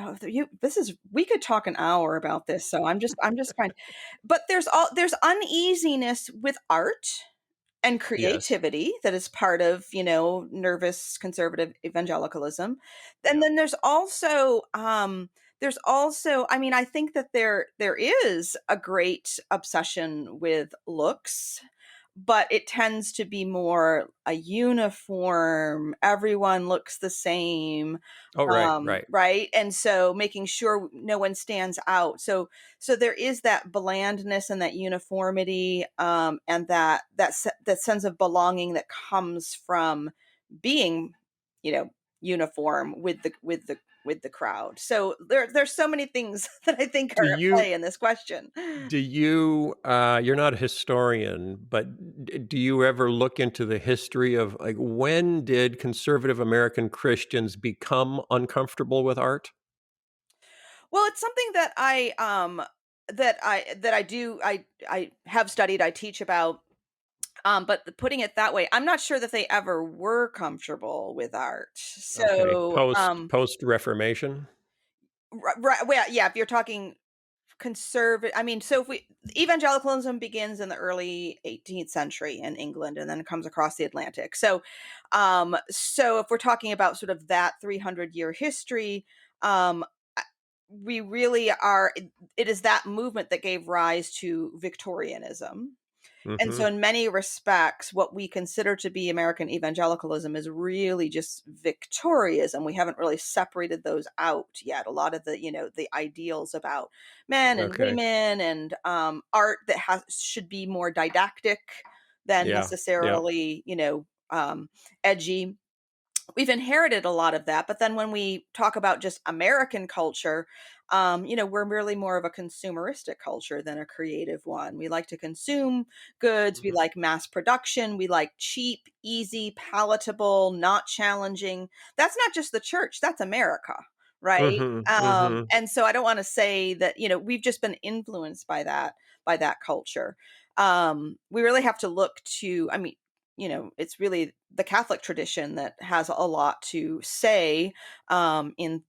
we could talk an hour about this. So I'm just trying, but there's uneasiness with art and Yes. creativity that is part of, nervous conservative evangelicalism. And Yeah. then there's also, I think that there is a great obsession with looks, but it tends to be more a uniform, everyone looks the same, Oh, right, right. right? And so making sure no one stands out. So there is that blandness and that uniformity, and that sense of belonging that comes from being, you know, uniform with the crowd. So there's so many things that I think Do are at you play in this question. do you you're not a historian, but do you ever look into the history of like when did conservative American Christians become uncomfortable with art? Well, it's something that I do I have studied, I teach about, but putting it that way, I'm not sure that they ever were comfortable with art. Okay, So, post Reformation. right, well, yeah, if you're talking conservative, so if we evangelicalism begins in the early 18th century in England and then comes across the Atlantic. So if we're talking about sort of that 300-year history, um, we really are. It is that movement that gave rise to Victorianism. And so, Mhm. in many respects, what we consider to be American evangelicalism is really just Victorianism. We haven't really separated those out yet. A lot of the ideals about men and Okay. women and art that should be more didactic than Yeah. Yeah. necessarily, edgy. We've inherited a lot of that, but then when we talk about just American culture, we're really more of a consumeristic culture than a creative one. We like to consume goods, we Mhm. like mass production, we like cheap, easy, palatable, not challenging. That's not just the church, that's America, right? Mhm. Mhm. And so I don't want to say that, we've just been influenced by by that culture. We really have to look to, I mean, it's really the Catholic tradition that has a lot to say in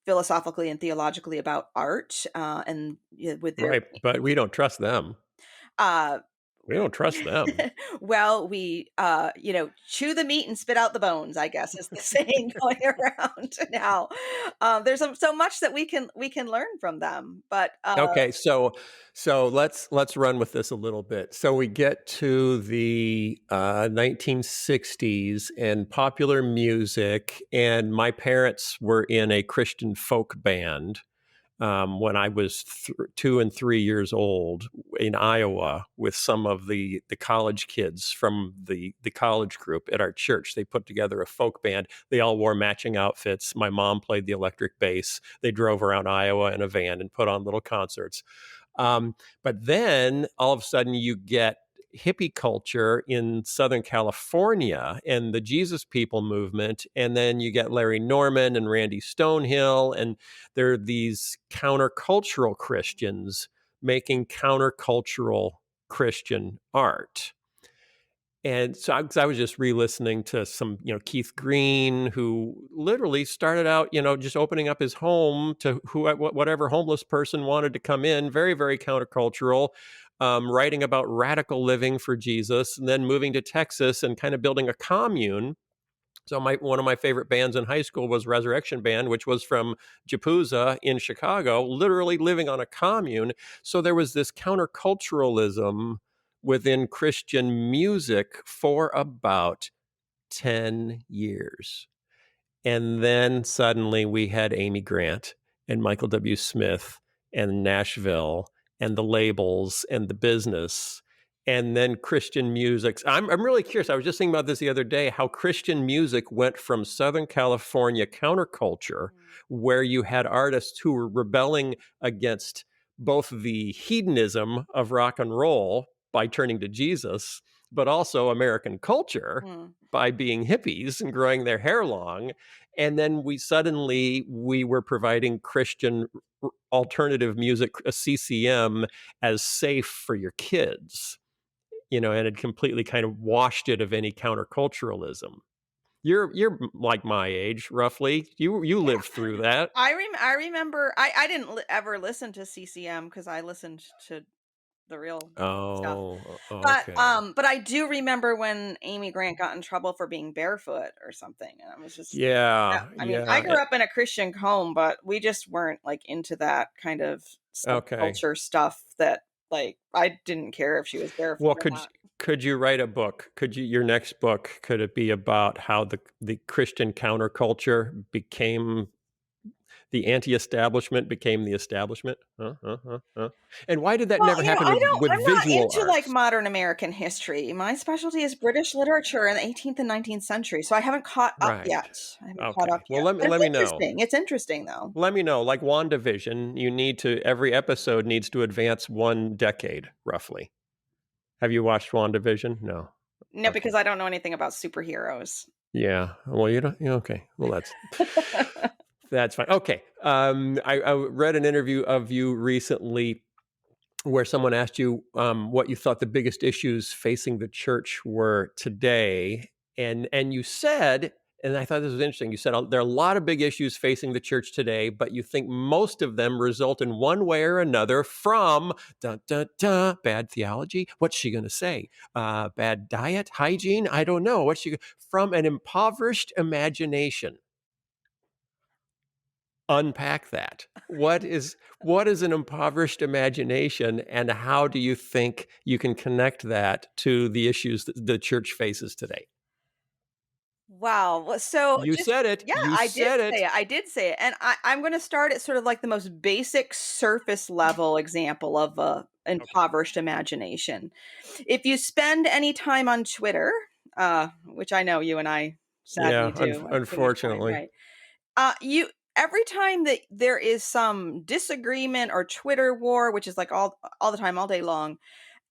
philosophically and theologically about art, and with their Right, but we don't trust them. uh, We don't trust them. well, we chew the meat and spit out the bones, I guess is the saying going around now. There's so much that we can learn from them, but Okay, so let's run with this a little bit. So we get to the 1960s and popular music, and my parents were in a Christian folk band when I was 2 and 3 years old in Iowa with some of the college kids from the college group at our church. They put together a folk band. They all wore matching outfits. My mom played the electric bass. They drove around Iowa in a van and put on little concerts. But then all of a sudden you get hippie culture in Southern California and the Jesus People movement. And then you get Larry Norman and Randy Stonehill. And there are these countercultural Christians making countercultural Christian art. And so 'cause I was just re-listening to some, Keith Green, who literally started out, just opening up his home to whatever homeless person wanted to come in, very, very countercultural, writing about radical living for Jesus, and then moving to Texas and kind of building a commune. So one of my favorite bands in high school was Resurrection Band, which was from Japuza in Chicago, literally living on a commune. So there was this counterculturalism within Christian music for about 10 years. And then suddenly we had Amy Grant and Michael W. Smith and Nashville and the labels and the business. And then Christian music. I'm really curious. I was just thinking about this the other day, how Christian music went from Southern California counterculture, where you had artists who were rebelling against both the hedonism of rock and roll by turning to Jesus, but also American culture by being hippies and growing their hair long. And then we were providing Christian alternative music, a CCM, as safe for your kids, and it completely kind of washed it of any counterculturalism. You're like my age, roughly. You lived through that. I remember I didn't ever listen to CCM because I listened to the real stuff. Okay. But I do remember when Amy Grant got in trouble for being barefoot or something, and I was just Yeah, I mean, I yeah. grew up in a Christian home, but we just weren't like into that kind of Okay. subculture stuff that like I didn't care if she was barefoot Well, or not. could you write a book? Your next book, could it be about how the Christian counterculture became the anti-establishment became the establishment? And why did that Well, never happen with I'm not visual into like arts? modern American history. My specialty is British literature in the 18th and 19th century. So I haven't caught up Right. yet. I haven't caught up Okay. Well, yet. But it's let me know. interesting. It's interesting though. Let me know. Like WandaVision, every episode needs to advance one decade, roughly. Have you watched WandaVision? No. No, because Okay. I don't know anything about superheroes. Yeah. Well, you don't. Okay. Well, that's fine. Okay. I read an interview of you recently where someone asked you what you thought the biggest issues facing the church were today, and you said, and I thought this was interesting. You said there are a lot of big issues facing the church today, but you think most of them result in one way or another from bad theology. What's she going to say? Bad diet, hygiene. I don't know. From an impoverished imagination. Unpack that. What is an impoverished imagination, and how do you think you can connect that to the issues that the church faces today? Wow. Well, so You just said it. yeah, You I did said say it. it. I did say it. And I'm going to start at sort of like the most basic surface level example of a Okay. impoverished imagination. If you spend any time on Twitter, which I know you and I Yeah, sadly do at too much time, unfortunately. right? You every time that there is some disagreement or Twitter war, which is like all the time, all day long,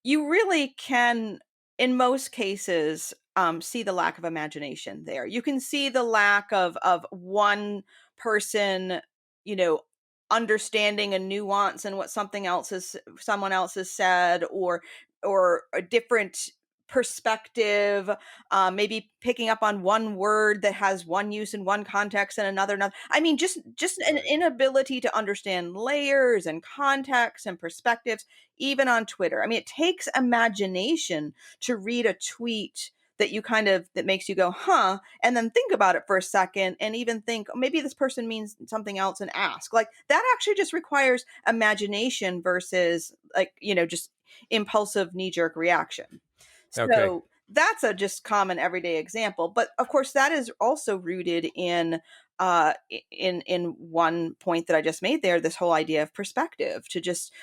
you really can, in most cases, see the lack of imagination there. You can see the lack of one person, you know, understanding a nuance in what someone else has said, or a different perspective, maybe picking up on one word that has one use in one context and another. I mean, just an Right. inability to understand layers and context and perspectives, even on Twitter. I mean, it takes imagination to read a tweet that makes you go, huh, and then think about it for a second, and even think, "Oh, maybe this person means something else," and ask. Like, that actually just requires imagination versus, like, just impulsive knee-jerk reaction. Okay. So that's a just common everyday example. But of course, that is also rooted in one point that I just made there, this whole idea of perspective, to just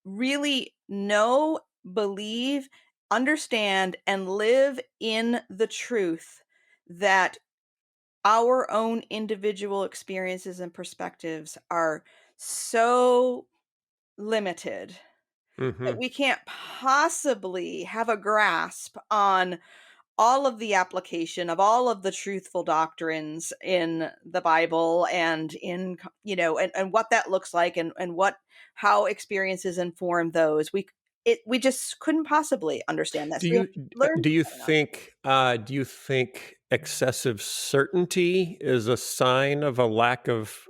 really know, believe, understand, and live in the truth that our own individual experiences and perspectives are so limited that Hmm. we can't possibly have a grasp on all of the application of all of the truthful doctrines in the Bible, and and what that looks like, and how experiences inform those. We just couldn't possibly understand that. Do So we have you to learn do you from one think excessive certainty is a sign of a lack of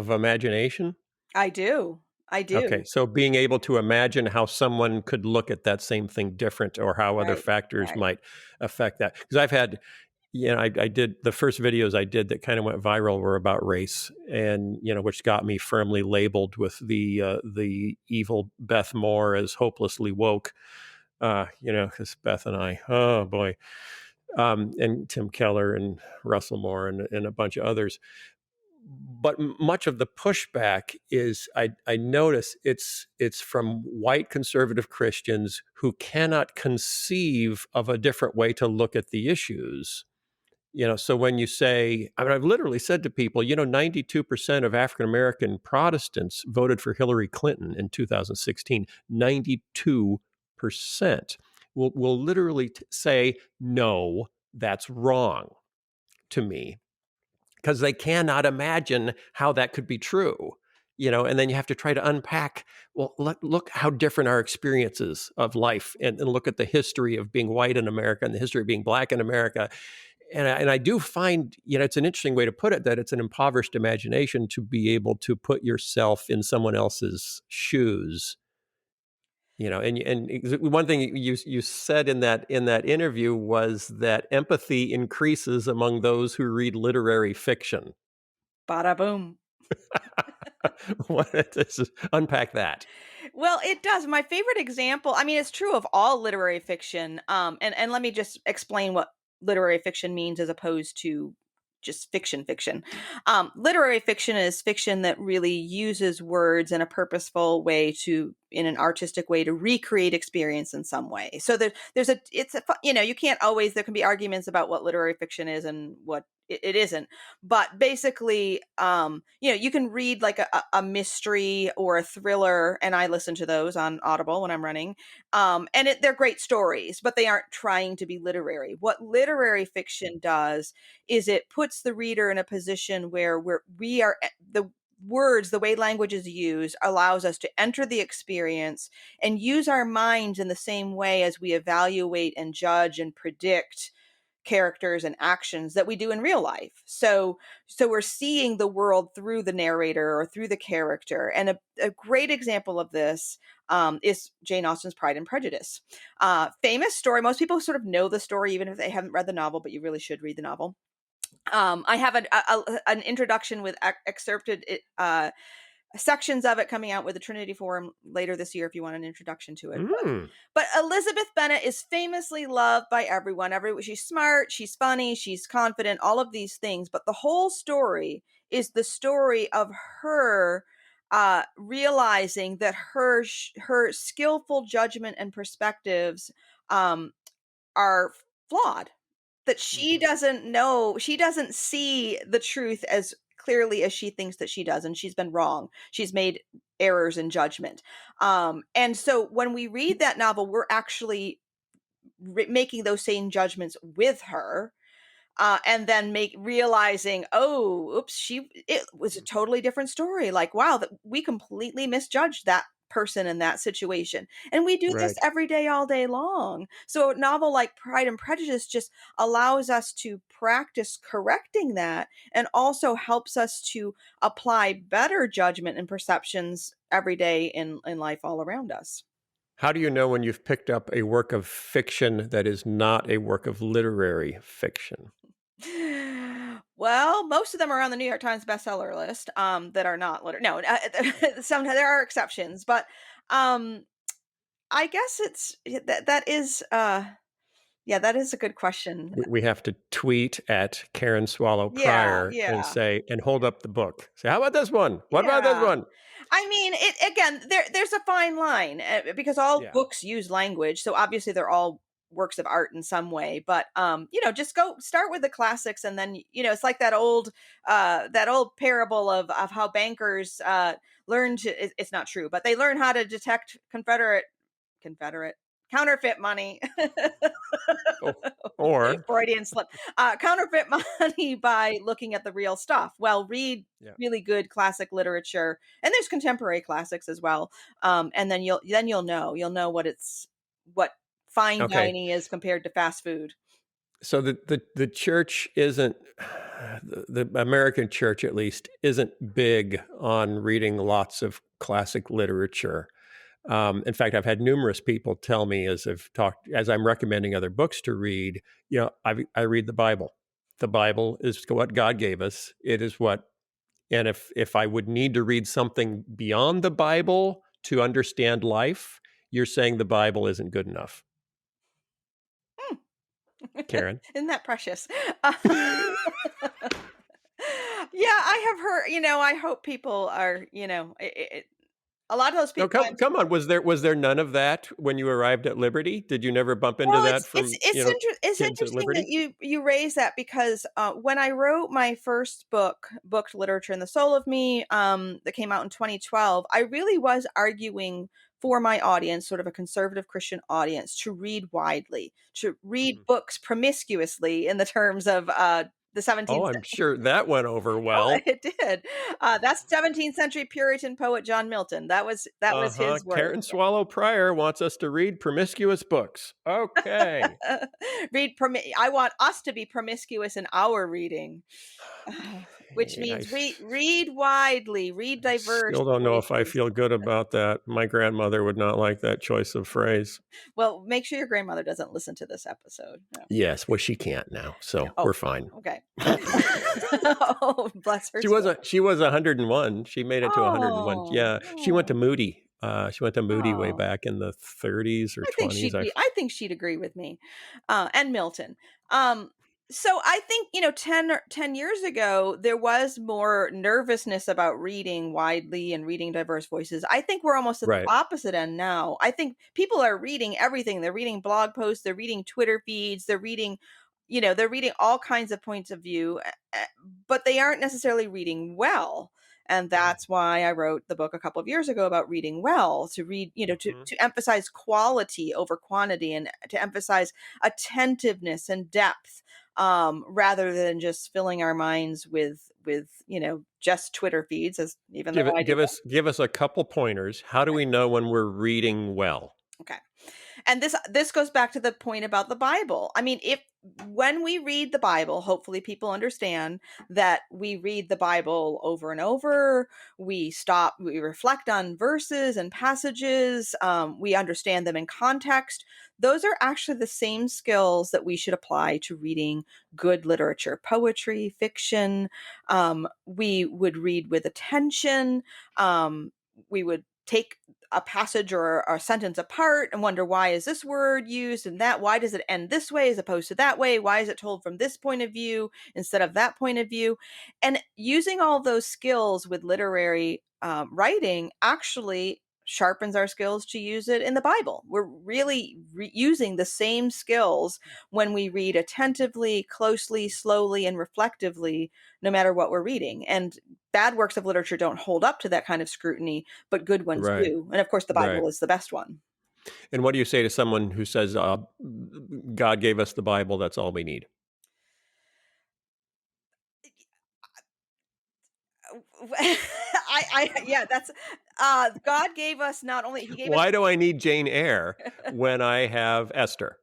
imagination? another. I do. I Okay, do. so being able to imagine how someone could look at that same thing different, or how other Right. factors Right. might affect that. Because I've had, I did the first videos I did that kind of went viral were about race, and which got me firmly labeled with the evil Beth Moore as hopelessly woke. Because Beth and I, oh boy, and Tim Keller and Russell Moore and a bunch of others. But much of the pushback is, I notice it's from white conservative Christians who cannot conceive of a different way to look at the issues. So when you say, I mean, I've literally said to people, 92% of African American Protestants voted for Hillary Clinton in 2016. 92% will literally say, no, that's wrong to me, because they cannot imagine how that could be true. And then you have to try to unpack, well, look how different our experiences of life, and look at the history of being white in America and the history of being black in America. And I do find, it's an interesting way to put it, that it's an impoverished imagination to be able to put yourself in someone else's shoes. And one thing you said in that interview was that empathy increases among those who read literary fiction. Bada boom. Unpack that. Well, it does. My favorite example, I mean, it's true of all literary fiction. And let me just explain what literary fiction means as opposed to just fiction. Literary fiction is fiction that really uses words in a purposeful way, in an artistic way, to recreate experience in some way. So you can't always, there can be arguments about what literary fiction is and what it isn't. But basically, you can read like a mystery or a thriller, and I listen to those on Audible when I'm running. And they're great stories, but they aren't trying to be literary. What literary fiction does is it puts the reader in a position where we are the words, the way language is used, allows us to enter the experience and use our minds in the same way as we evaluate and judge and predict characters and actions that we do in real life. So we're seeing the world through the narrator or through the character. And a great example of this is Jane Austen's Pride and Prejudice. Famous story. Most people sort of know the story, even if they haven't read the novel, but you really should read the novel. I have an introduction with excerpted sections of it coming out with the Trinity Forum later this year if you want an introduction to it. But Elizabeth Bennet is famously loved by everyone. She's smart, she's funny, she's confident, all of these things. But the whole story is the story of her realizing that her skillful judgment and perspectives are flawed, that she doesn't see the truth as clearly as she thinks that she does, and she's been wrong. She's made errors in judgment. And so when we read that novel, we're actually making those same judgments with her. and then realizing, oh, oops, it was a totally different story. Like, wow, that we completely misjudged that person in that situation. And we do this Right. every day, all day long. So a novel like Pride and Prejudice just allows us to practice correcting that, and also helps us to apply better judgment and perceptions every day in life all around us. How do you know when you've picked up a work of fiction that is not a work of literary fiction? Well, most of them are on the New York Times bestseller list, that are not no, sometimes there are exceptions, but, um, I guess that is a good question. We have to tweet at Karen Swallow Yeah, Pryor and yeah, say, and hold up the book. Say, how about this one? What about this yeah. one? I mean, it again, there's a fine line, because all Yeah. books use language, so obviously they're all works of art in some way. But just go start with the classics, and then it's like that old parable of how bankers learn to. It's not true, but they learn how to detect Confederate counterfeit money. Oh, or, Freudian slip. Counterfeit money by looking at the real stuff. Well, read yeah. really good classic literature, and there's contemporary classics as well. And then you'll know what fine Okay. dining is compared to fast food. So the church isn't, the American church at least, isn't big on reading lots of classic literature. In fact, I've had numerous people tell me as I'm recommending other books to read, I read the Bible. The Bible is what God gave us. It is and if I would need to read something beyond the Bible to understand life, you're saying the Bible isn't good enough, Hmm. Karen. Isn't that precious? Yeah, I have heard. I hope people are. A lot of those No, people. come on. Was there none of that when you arrived at Liberty? Did you never bump into Well, that it's from it's inter it's kids at interesting that Liberty? you raise that, because, when I wrote my first booked Literature and the Soul of Me, that came out in 2012, I really was arguing for my audience, sort of a conservative Christian audience, to read widely, to read Mhm. books promiscuously in the terms of, the Oh, 17th. I'm sure that went over Oh, well. it did. That's 17th century Puritan poet John Milton. That was Uh-huh. his word. Karen Swallow Pryor wants us to read promiscuous books. Okay. I want us to be promiscuous in our reading, which Hey, means read widely, read I diverse still don't know if I voices. feel good about that. My grandmother would not like that choice of phrase. Well, make sure your grandmother doesn't listen to this episode. No. Yes, well, she can't now, so Oh, we're fine. okay. Oh, bless her She was soul. a she was 101. She made it to 101. Oh, Yeah, she went to oh, Moody. She went to Moody way oh. back in the 30s or 20s. I think she'd agree with me, and Milton. Um, so I think 10 years ago there was more nervousness about reading widely and reading diverse voices. I think we're almost at the Right. opposite end now. I think people are reading everything. They're reading blog posts. They're reading Twitter feeds. They're reading all kinds of points of view, but they aren't necessarily reading well. And that's why I wrote the book a couple of years ago about reading well, to read, Mhm. to emphasize quality over quantity, and to emphasize attentiveness and depth, rather than just filling our minds with just Twitter feeds, as even Give though I it do give us give us a couple pointers. How do that. we know when we're reading well? Okay. And this goes back to the point about the Bible. I mean, if when we read the Bible, hopefully people understand that we read the Bible over and over. We stop, we reflect on verses and passages. We understand them in context. Those are actually the same skills that we should apply to reading good literature, poetry, fiction. We would read with attention. We would take a passage or a sentence apart and wonder, why is this word used, and why does it end this way as opposed to that way, why is it told from this point of view instead of that point of view. And using all those skills with literary writing actually sharpens our skills to use it in the Bible. We're really using the same skills when we read attentively, closely, slowly, and reflectively, no matter what we're reading. And bad works of literature don't hold up to that kind of scrutiny, but good ones Right. do. And of course, the Right. Bible is the best one. And what do you say to someone who says, God gave us the Bible, that's all we need? yeah, that's God gave us not only he gave us Why do I need Jane Eyre when I have Esther?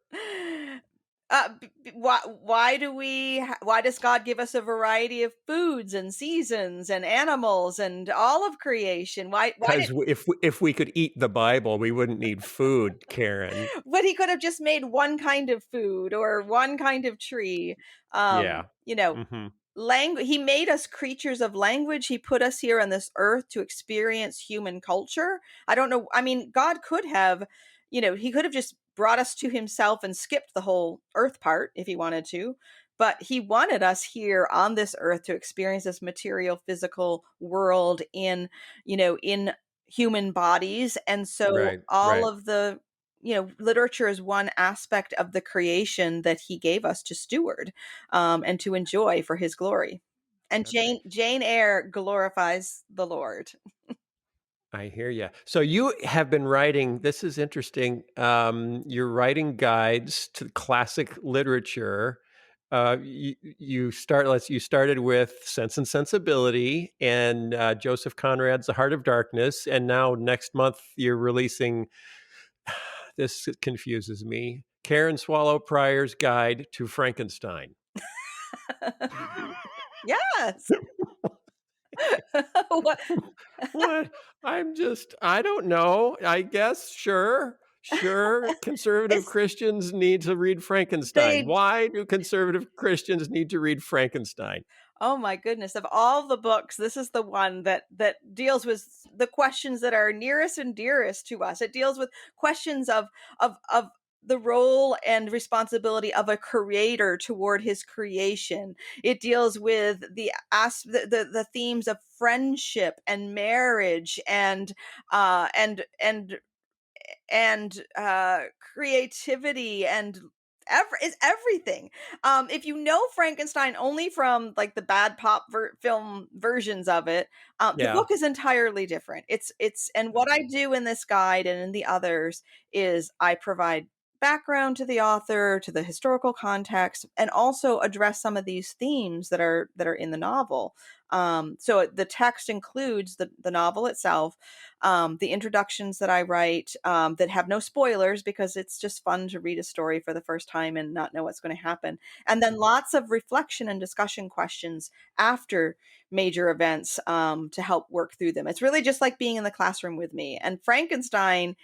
why does God give us a variety of foods and seasons and animals and all of creation? Why did Because if we could eat the Bible, we wouldn't need food, Karen. but he could have just made one kind of food or one kind of tree. Yeah. You know, Hmm. language he made us creatures of language. He put us here on this earth to experience human culture. I don't know, I mean, God could have, he could have just brought us to himself and skipped the whole earth part if he wanted to, but he wanted us here on this earth to experience this material physical world in human bodies. And so Right. all Right. of the literature is one aspect of the creation that he gave us to steward, and to enjoy for his glory. And Okay. Jane Eyre glorifies the Lord. I hear you. So you have been writing. This is interesting. You're writing guides to classic literature. You started with Sense and Sensibility and Joseph Conrad's The Heart of Darkness, and now next month you're releasing. This confuses me. Karen Swallow Prior's Guide to Frankenstein. Yes. What? What? I don't know. I guess, sure. Conservative It's Christians need to read Frankenstein. they Why do conservative Christians need to read Frankenstein? Oh my goodness, of all the books, this is the one that deals with the questions that are nearest and dearest to us. It deals with questions of the role and responsibility of a creator toward his creation. It deals with the themes of friendship and marriage and creativity and is everything. If you know Frankenstein only from like the bad pop film versions of it, the Yeah. book is entirely different. It's and what I do in this guide and in the others is I provide background to the author, to the historical context, and also address some of these themes that are in the novel. So the text includes the novel itself, the introductions that I write, that have no spoilers because it's just fun to read a story for the first time and not know what's going to happen. And then lots of reflection and discussion questions after major events, to help work through them. It's really just like being in the classroom with me. And Frankenstein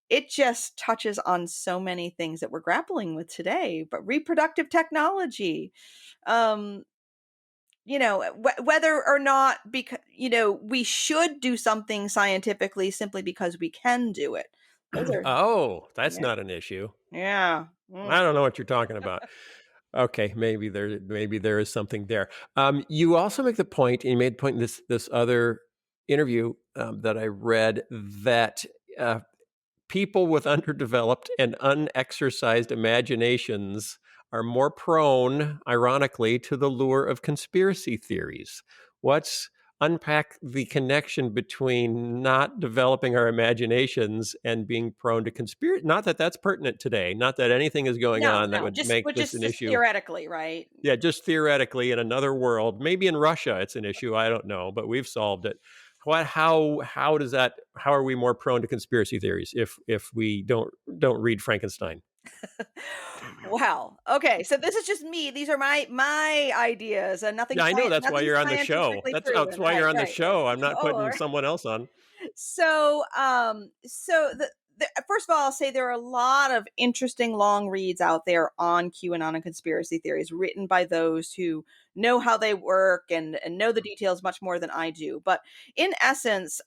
it just touches on so many things that we're grappling with today, but reproductive technology, um, whether or not because we should do something scientifically simply because we can do it. Those are Oh, that's Yeah. not an issue. Yeah. I don't know what you're talking about. Okay, maybe there is something there. You also make the point, and you made the point in this other interview that I read that uh, people with underdeveloped and unexercised imaginations are more prone, ironically, to the lure of conspiracy theories. What's Unpack the connection between not developing our imaginations and being prone to conspiracy? Not that that's pertinent today. Not that anything is going No, on that no, would make but this an just issue. theoretically, right? Yeah, just theoretically in another world, maybe in Russia it's an issue. I don't know, but we've solved it. How does that? How are we more prone to conspiracy theories if we don't read Frankenstein? Wow. Okay, so this is just me. These are my ideas, and Yeah, I know that's why nothing you're on the show. scientifically That's proven. why Right, you're on the right. show. I'm not Oh, putting someone else on. so first of all, I'll say there are a lot of interesting long reads out there on QAnon and conspiracy theories written by those who know how they work and know the details much more than I do. But in essence,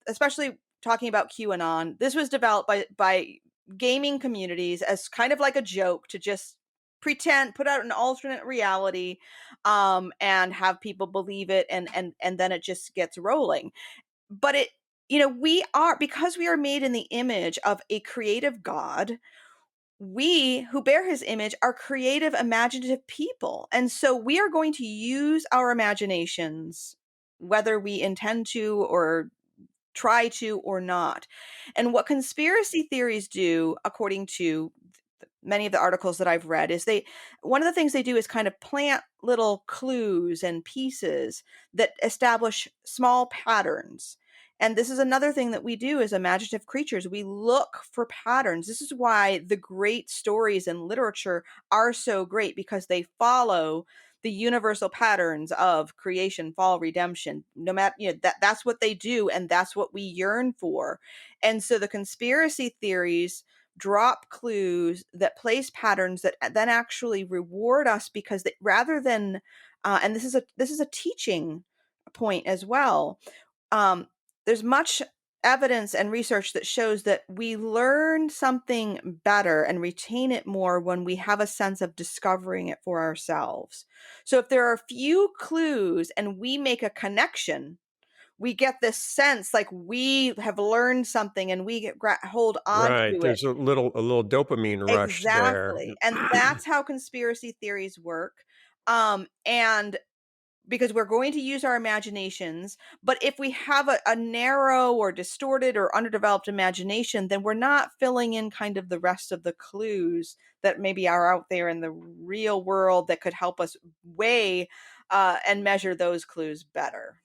especially talking about QAnon, this was developed by gaming communities as kind of like a joke to just put out an alternate reality, and have people believe it, and then it just gets rolling. But we are, because we are made in the image of a creative God, we who bear his image are creative, imaginative people. And so we are going to use our imaginations, whether we intend to or try to or not. And what conspiracy theories do, according to many of the articles that I've read, is one of the things they do is kind of plant little clues and pieces that establish small patterns. And this is another thing that we do as imaginative creatures. We look for patterns. This is why the great stories in literature are so great, because they follow the universal patterns of creation, fall, redemption. No matter, that's what they do, and that's what we yearn for. And so the conspiracy theories drop clues that place patterns that then actually reward us, because rather than and this is a teaching point as well. There's much evidence and research that shows that we learn something better and retain it more when we have a sense of discovering it for ourselves. So if there are a few clues and we make a connection, we get this sense like we have learned something, and we hold on Right. to it. There's a little dopamine rush there. Exactly. And that's how conspiracy theories work. And because we're going to use our imaginations, but if we have a narrow or distorted or underdeveloped imagination, then we're not filling in kind of the rest of the clues that maybe are out there in the real world that could help us weigh and measure those clues better.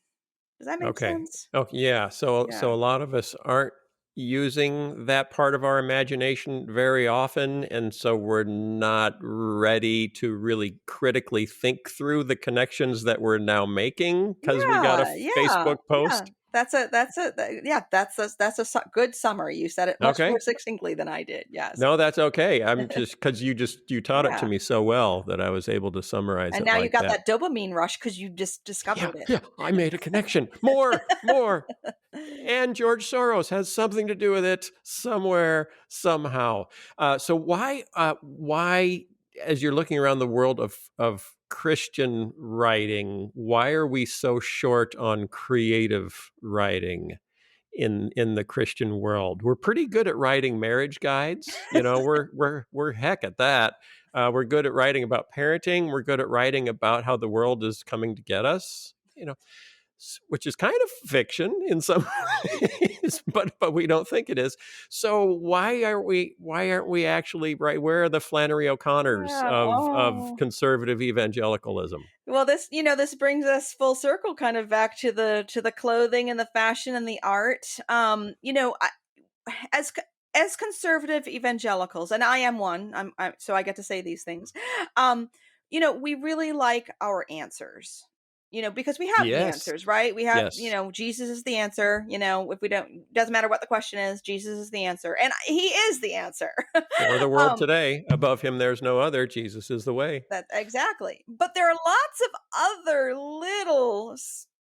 Does that make Okay. sense? Oh, yeah. So Yeah. a lot of us aren't using that part of our imagination very often, and so we're not ready to really critically think through the connections that we're now making because we got a Yeah. Facebook post. Yeah, that's a good summary. You said it much Okay. more succinctly than I did. Yes. No, that's okay. I'm just because you taught it to Yeah. me so well that I was able to summarize And it now you like got that. that dopamine rush because you just Yeah, discovered it. yeah, I made a connection. More. And George Soros has something to do with it somewhere, somehow. So why, as you're looking around the world of Christian writing, why are we so short on creative writing in the Christian world? We're pretty good at writing marriage guides. We're heck at that. We're good at writing about parenting. We're good at writing about how the world is coming to get us. Which is kind of fiction in some ways, but we don't think it is. So why aren't we actually right? Where are the Flannery O'Connors Yeah. of Oh. conservative evangelicalism? Well, this brings us full circle kind of back to the clothing and the fashion and the art. As as conservative evangelicals, and I am one, so I get to say these things. Um, we really like our answers. Because we have the Yes, answers, right? We have, yes. Jesus is the answer. If we don't, doesn't matter what the question is, Jesus is the answer, and He is the answer. For the world um, today, above him there's no other. Jesus is the way. That exactly. But there are lots of other little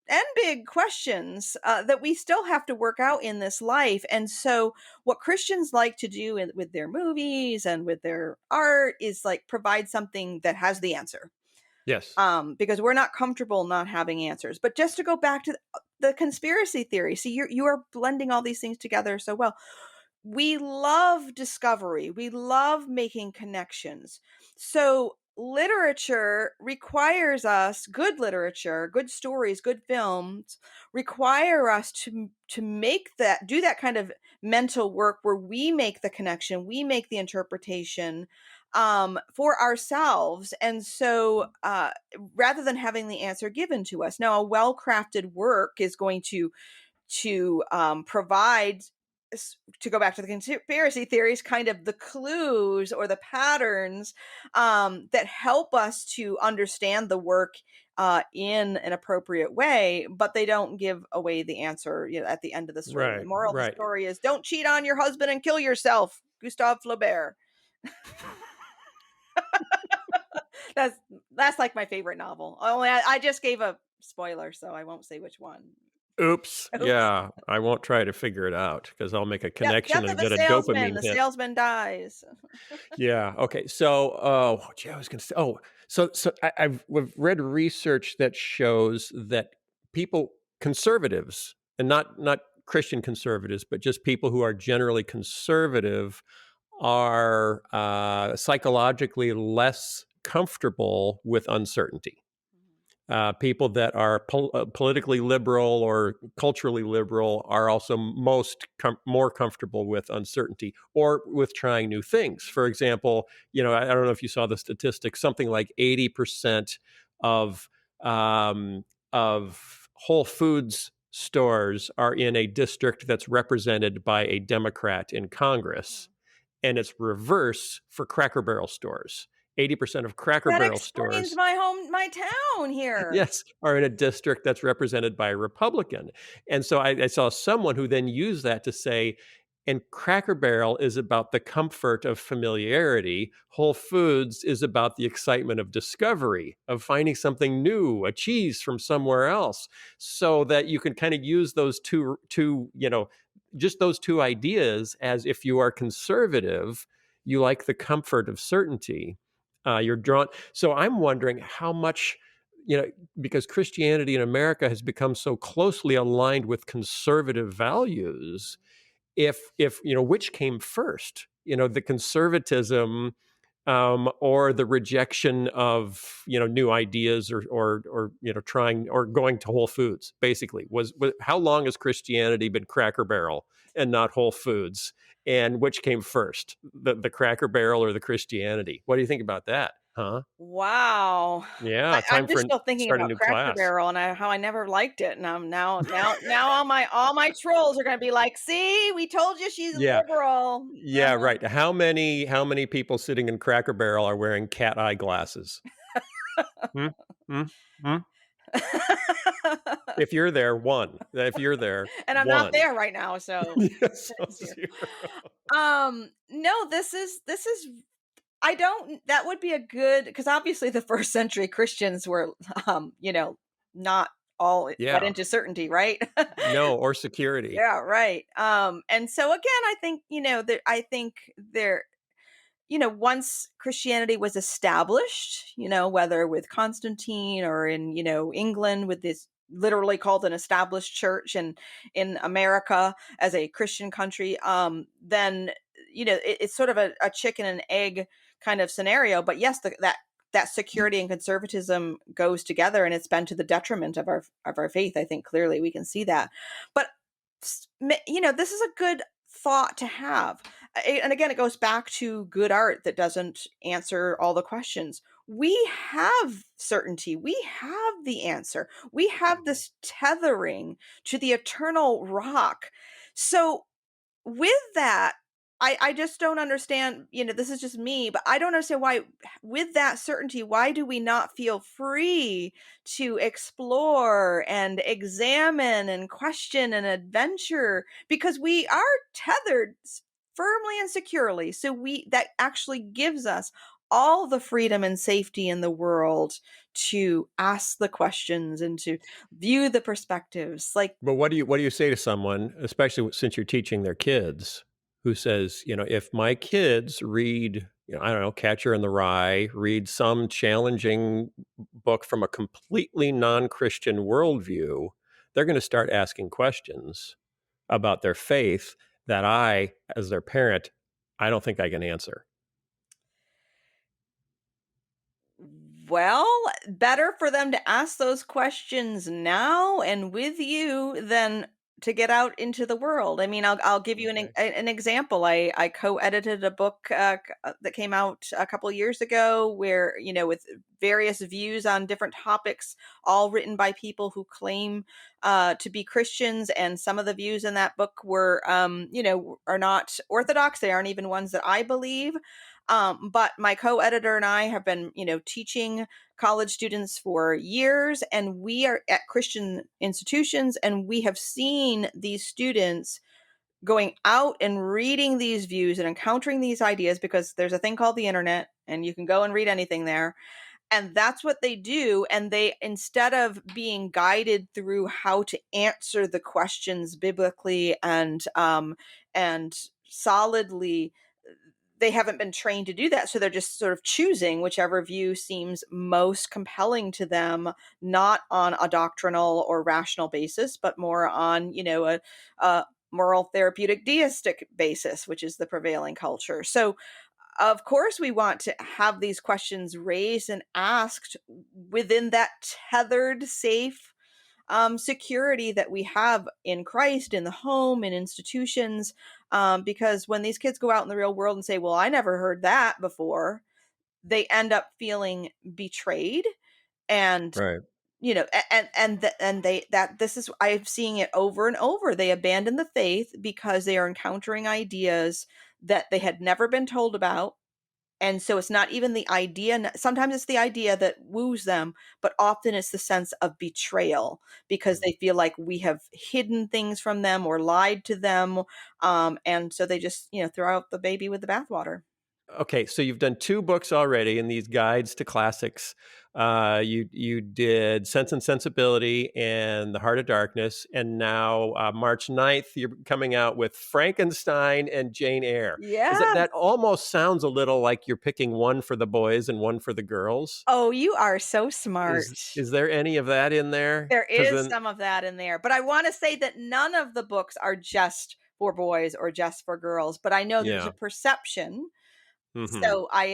and big questions that we still have to work out in this life. And so, what Christians like to do with their movies and with their art is like provide something that has the answer. Yes. Because we're not comfortable not having answers. But just to go back to the conspiracy theory, see, you are blending all these things together so well. We love discovery. We love making connections. So literature requires us, good literature, good stories, good films require us to do that kind of mental work where we make the connection, we make the interpretation for ourselves. And so rather than having the answer given to us, now a well-crafted work is going to provide, to go back to the conspiracy theories, kind of the clues or the patterns that help us to understand the work in an appropriate way, but they don't give away the answer at the end of the story. The Right, moral of the right. story is don't cheat on your husband and kill yourself. Gustave Flaubert. That's like my favorite novel. Only I just gave a spoiler, so I won't say which one. Oops. Oops. Yeah, I won't try to figure it out because I'll make a Yep, connection death and of a get a salesman. dopamine The hit. salesman dies. Yeah. Okay. So, gee, I was going to say, we've read research that shows that conservatives, and not Christian conservatives, but just people who are generally conservative, are psychologically less comfortable with uncertainty. People that are politically liberal or culturally liberal are also more comfortable with uncertainty or with trying new things. For example, I don't know if you saw the statistics. Something like 80% of Whole Foods stores are in a district that's represented by a Democrat in Congress, and it's reverse for Cracker Barrel stores. 80% of Cracker That Barrel explains stores, my town here. yes, are in a district that's represented by a Republican. And so I saw someone who then used that to say, and Cracker Barrel is about the comfort of familiarity. Whole Foods is about the excitement of discovery, of finding something new, a cheese from somewhere else, so that you can kind of use those just those two ideas as, if you are conservative, you like the comfort of certainty. You're drawn. So I'm wondering how much, because Christianity in America has become so closely aligned with conservative values, if which came first, the conservatism, or the rejection of new ideas, or trying or going to Whole Foods. Basically, was how long has Christianity been Cracker Barrel and not Whole Foods? And which came first, the Cracker Barrel or the Christianity? What do you think about that? Huh? Wow. Yeah, I'm time for just still thinking start a about new Cracker class. Barrel and how I never liked it, and now all my trolls are gonna be like, "See, we told you she's Yeah, liberal." yeah, right. How many people sitting in Cracker Barrel are wearing cat eye glasses? Hmm? Hmm? Hmm? If you're there, one. If you're there, And I'm not one. there right now, so Yes, so zero. zero. No, this is I don't that would be a good, because obviously the first century Christians were not all that Yeah. into certainty, right? No, or security. Yeah, right. And so again, I think, there, once Christianity was established, whether with Constantine or in, England with this literally called an established church, and in America as a Christian country, then, it's sort of a chicken and egg kind of scenario. But yes, that security and conservatism goes together, and it's been to the detriment of our faith. I think clearly we can see that. But this is a good thought to have. And again, it goes back to good art that doesn't answer all the questions. We have certainty. We have the answer. We have this tethering to the eternal rock. So with that, I just don't understand, this is just me, but I don't understand why, with that certainty, why do we not feel free to explore and examine and question and adventure? Because we are tethered firmly and securely. So that actually gives us all the freedom and safety in the world to ask the questions and to view the perspectives. Like, But what do you say to someone, especially since you're teaching their kids, who says, if my kids read, I don't know, Catcher in the Rye, read some challenging book from a completely non-Christian worldview, they're going to start asking questions about their faith that I, as their parent, I don't think I can answer. well, better for them to ask those questions now and with you than to get out into the world. I mean, I'll give you Okay. an example. I co-edited a book that came out a couple years ago, where, with various views on different topics, all written by people who claim to be Christians. And some of the views in that book were, are not orthodox. They aren't even ones that I believe. But my co-editor and I have been, teaching college students for years, and we are at Christian institutions, and we have seen these students going out and reading these views and encountering these ideas, because there's a thing called the internet, and you can go and read anything there. And that's what they do. And they, instead of being guided through how to answer the questions biblically and solidly, they haven't been trained to do that. So they're just sort of choosing whichever view seems most compelling to them, not on a doctrinal or rational basis, but more on, a moral therapeutic deistic basis, which is the prevailing culture. So of course we want to have these questions raised and asked within that tethered, safe security that we have in Christ, in the home, in institutions. Because when these kids go out in the real world and say, well, I never heard that before, they end up feeling betrayed. And Right. this is, I'm seeing it over and over. They abandon the faith because they are encountering ideas that they had never been told about. And so it's not even the idea. Sometimes it's the idea that woos them, but often it's the sense of betrayal because they feel like we have hidden things from them or lied to them. And so they just, throw out the baby with the bathwater. Okay, so you've done 2 books already in these guides to classics. You did Sense and Sensibility and The Heart of Darkness, and now March 9th, you're coming out with Frankenstein and Jane Eyre. Yeah. That almost sounds a little like you're picking one for the boys and one for the girls. Oh, you are so smart. Is there any of that in there? There is some of that in there. But I want to say that none of the books are just for boys or just for girls. But I know there's a perception. Mm-hmm. So I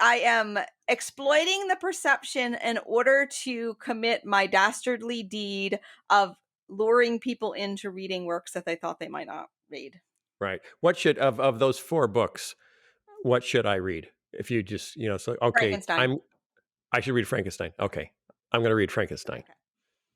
am exploiting the perception in order to commit my dastardly deed of luring people into reading works that they thought they might not read. Right. What should of those 4 books, what should I read? If you just, so okay, Frankenstein. I should read Frankenstein. Okay. I'm going to read Frankenstein.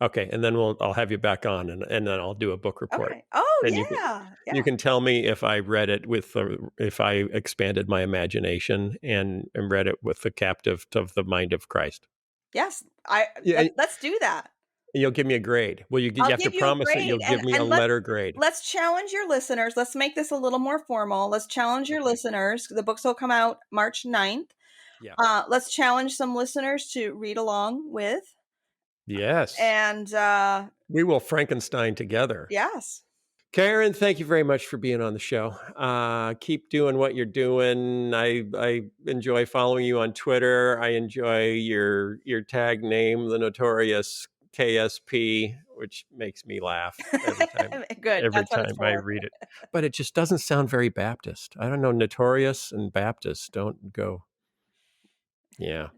Okay, and then I'll have you back on, and then I'll do a book report. Okay. Oh, and yeah. You can tell me if I read it if I expanded my imagination and read it with the captive of the mind of Christ. Yes, let's do that. You'll give me a grade. Well, you have to promise that you'll give me a letter grade. Let's challenge your listeners. Let's make this a little more formal. Let's challenge your listeners. The books will come out March 9th. Yeah. Let's challenge some listeners to read along with. Yes. And we will Frankenstein together. Yes. Karen, thank you very much for being on the show. Keep doing what you're doing. I enjoy following you on Twitter. I enjoy your tag name, the Notorious KSP, which makes me laugh every time. Good. Every time I read it. But it just doesn't sound very Baptist. I don't know. Notorious and Baptist don't go. Yeah.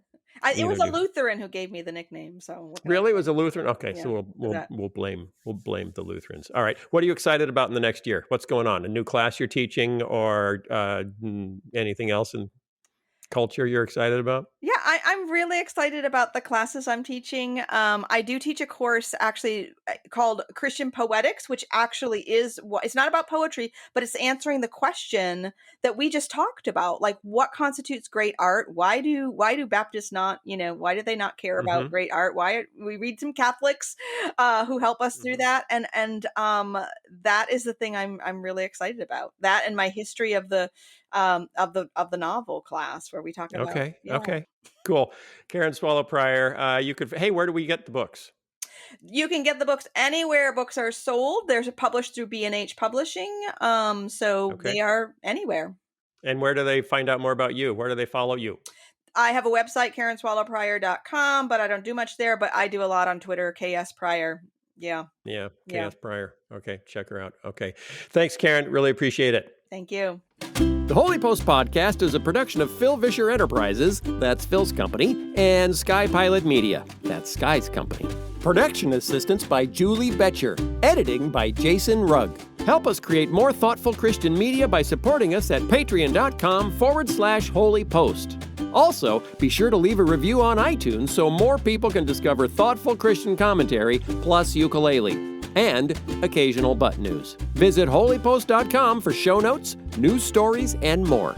It was a Lutheran who gave me the nickname. So really, it was a Lutheran. Okay, yeah, so we'll blame the Lutherans. All right, what are you excited about in the next year? What's going on? A new class you're teaching, or anything else in culture you're excited about? Yeah, I'm really excited about the classes I'm teaching. I do teach a course actually called Christian Poetics, which actually it's not about poetry, but it's answering the question that we just talked about. Like, what constitutes great art? Why do Baptists not, why do they not care about great art? Why we read some Catholics who help us through that. And that is the thing I'm really excited about. That and my history of the novel class where we talk about. Okay, cool. Karen Swallow Prior, where do we get the books? You can get the books anywhere books are sold. They're published through B&H Publishing. They are anywhere. And where do they find out more about you? Where do they follow you? I have a website, KarenSwallowPrior.com, but I don't do much there, but I do a lot on Twitter, KS Prior. Yeah. KS Prior. Okay, check her out. Okay. Thanks, Karen. Really appreciate it. Thank you. The Holy Post Podcast is a production of Phil Vischer Enterprises, that's Phil's company, and Sky Pilot Media, that's Sky's company. Production assistance by Julie Betcher. Editing by Jason Rugg. Help us create more thoughtful Christian media by supporting us at patreon.com/Holy Post. Also, be sure to leave a review on iTunes so more people can discover thoughtful Christian commentary plus ukulele and occasional butt news. Visit holypost.com for show notes, news stories, and more.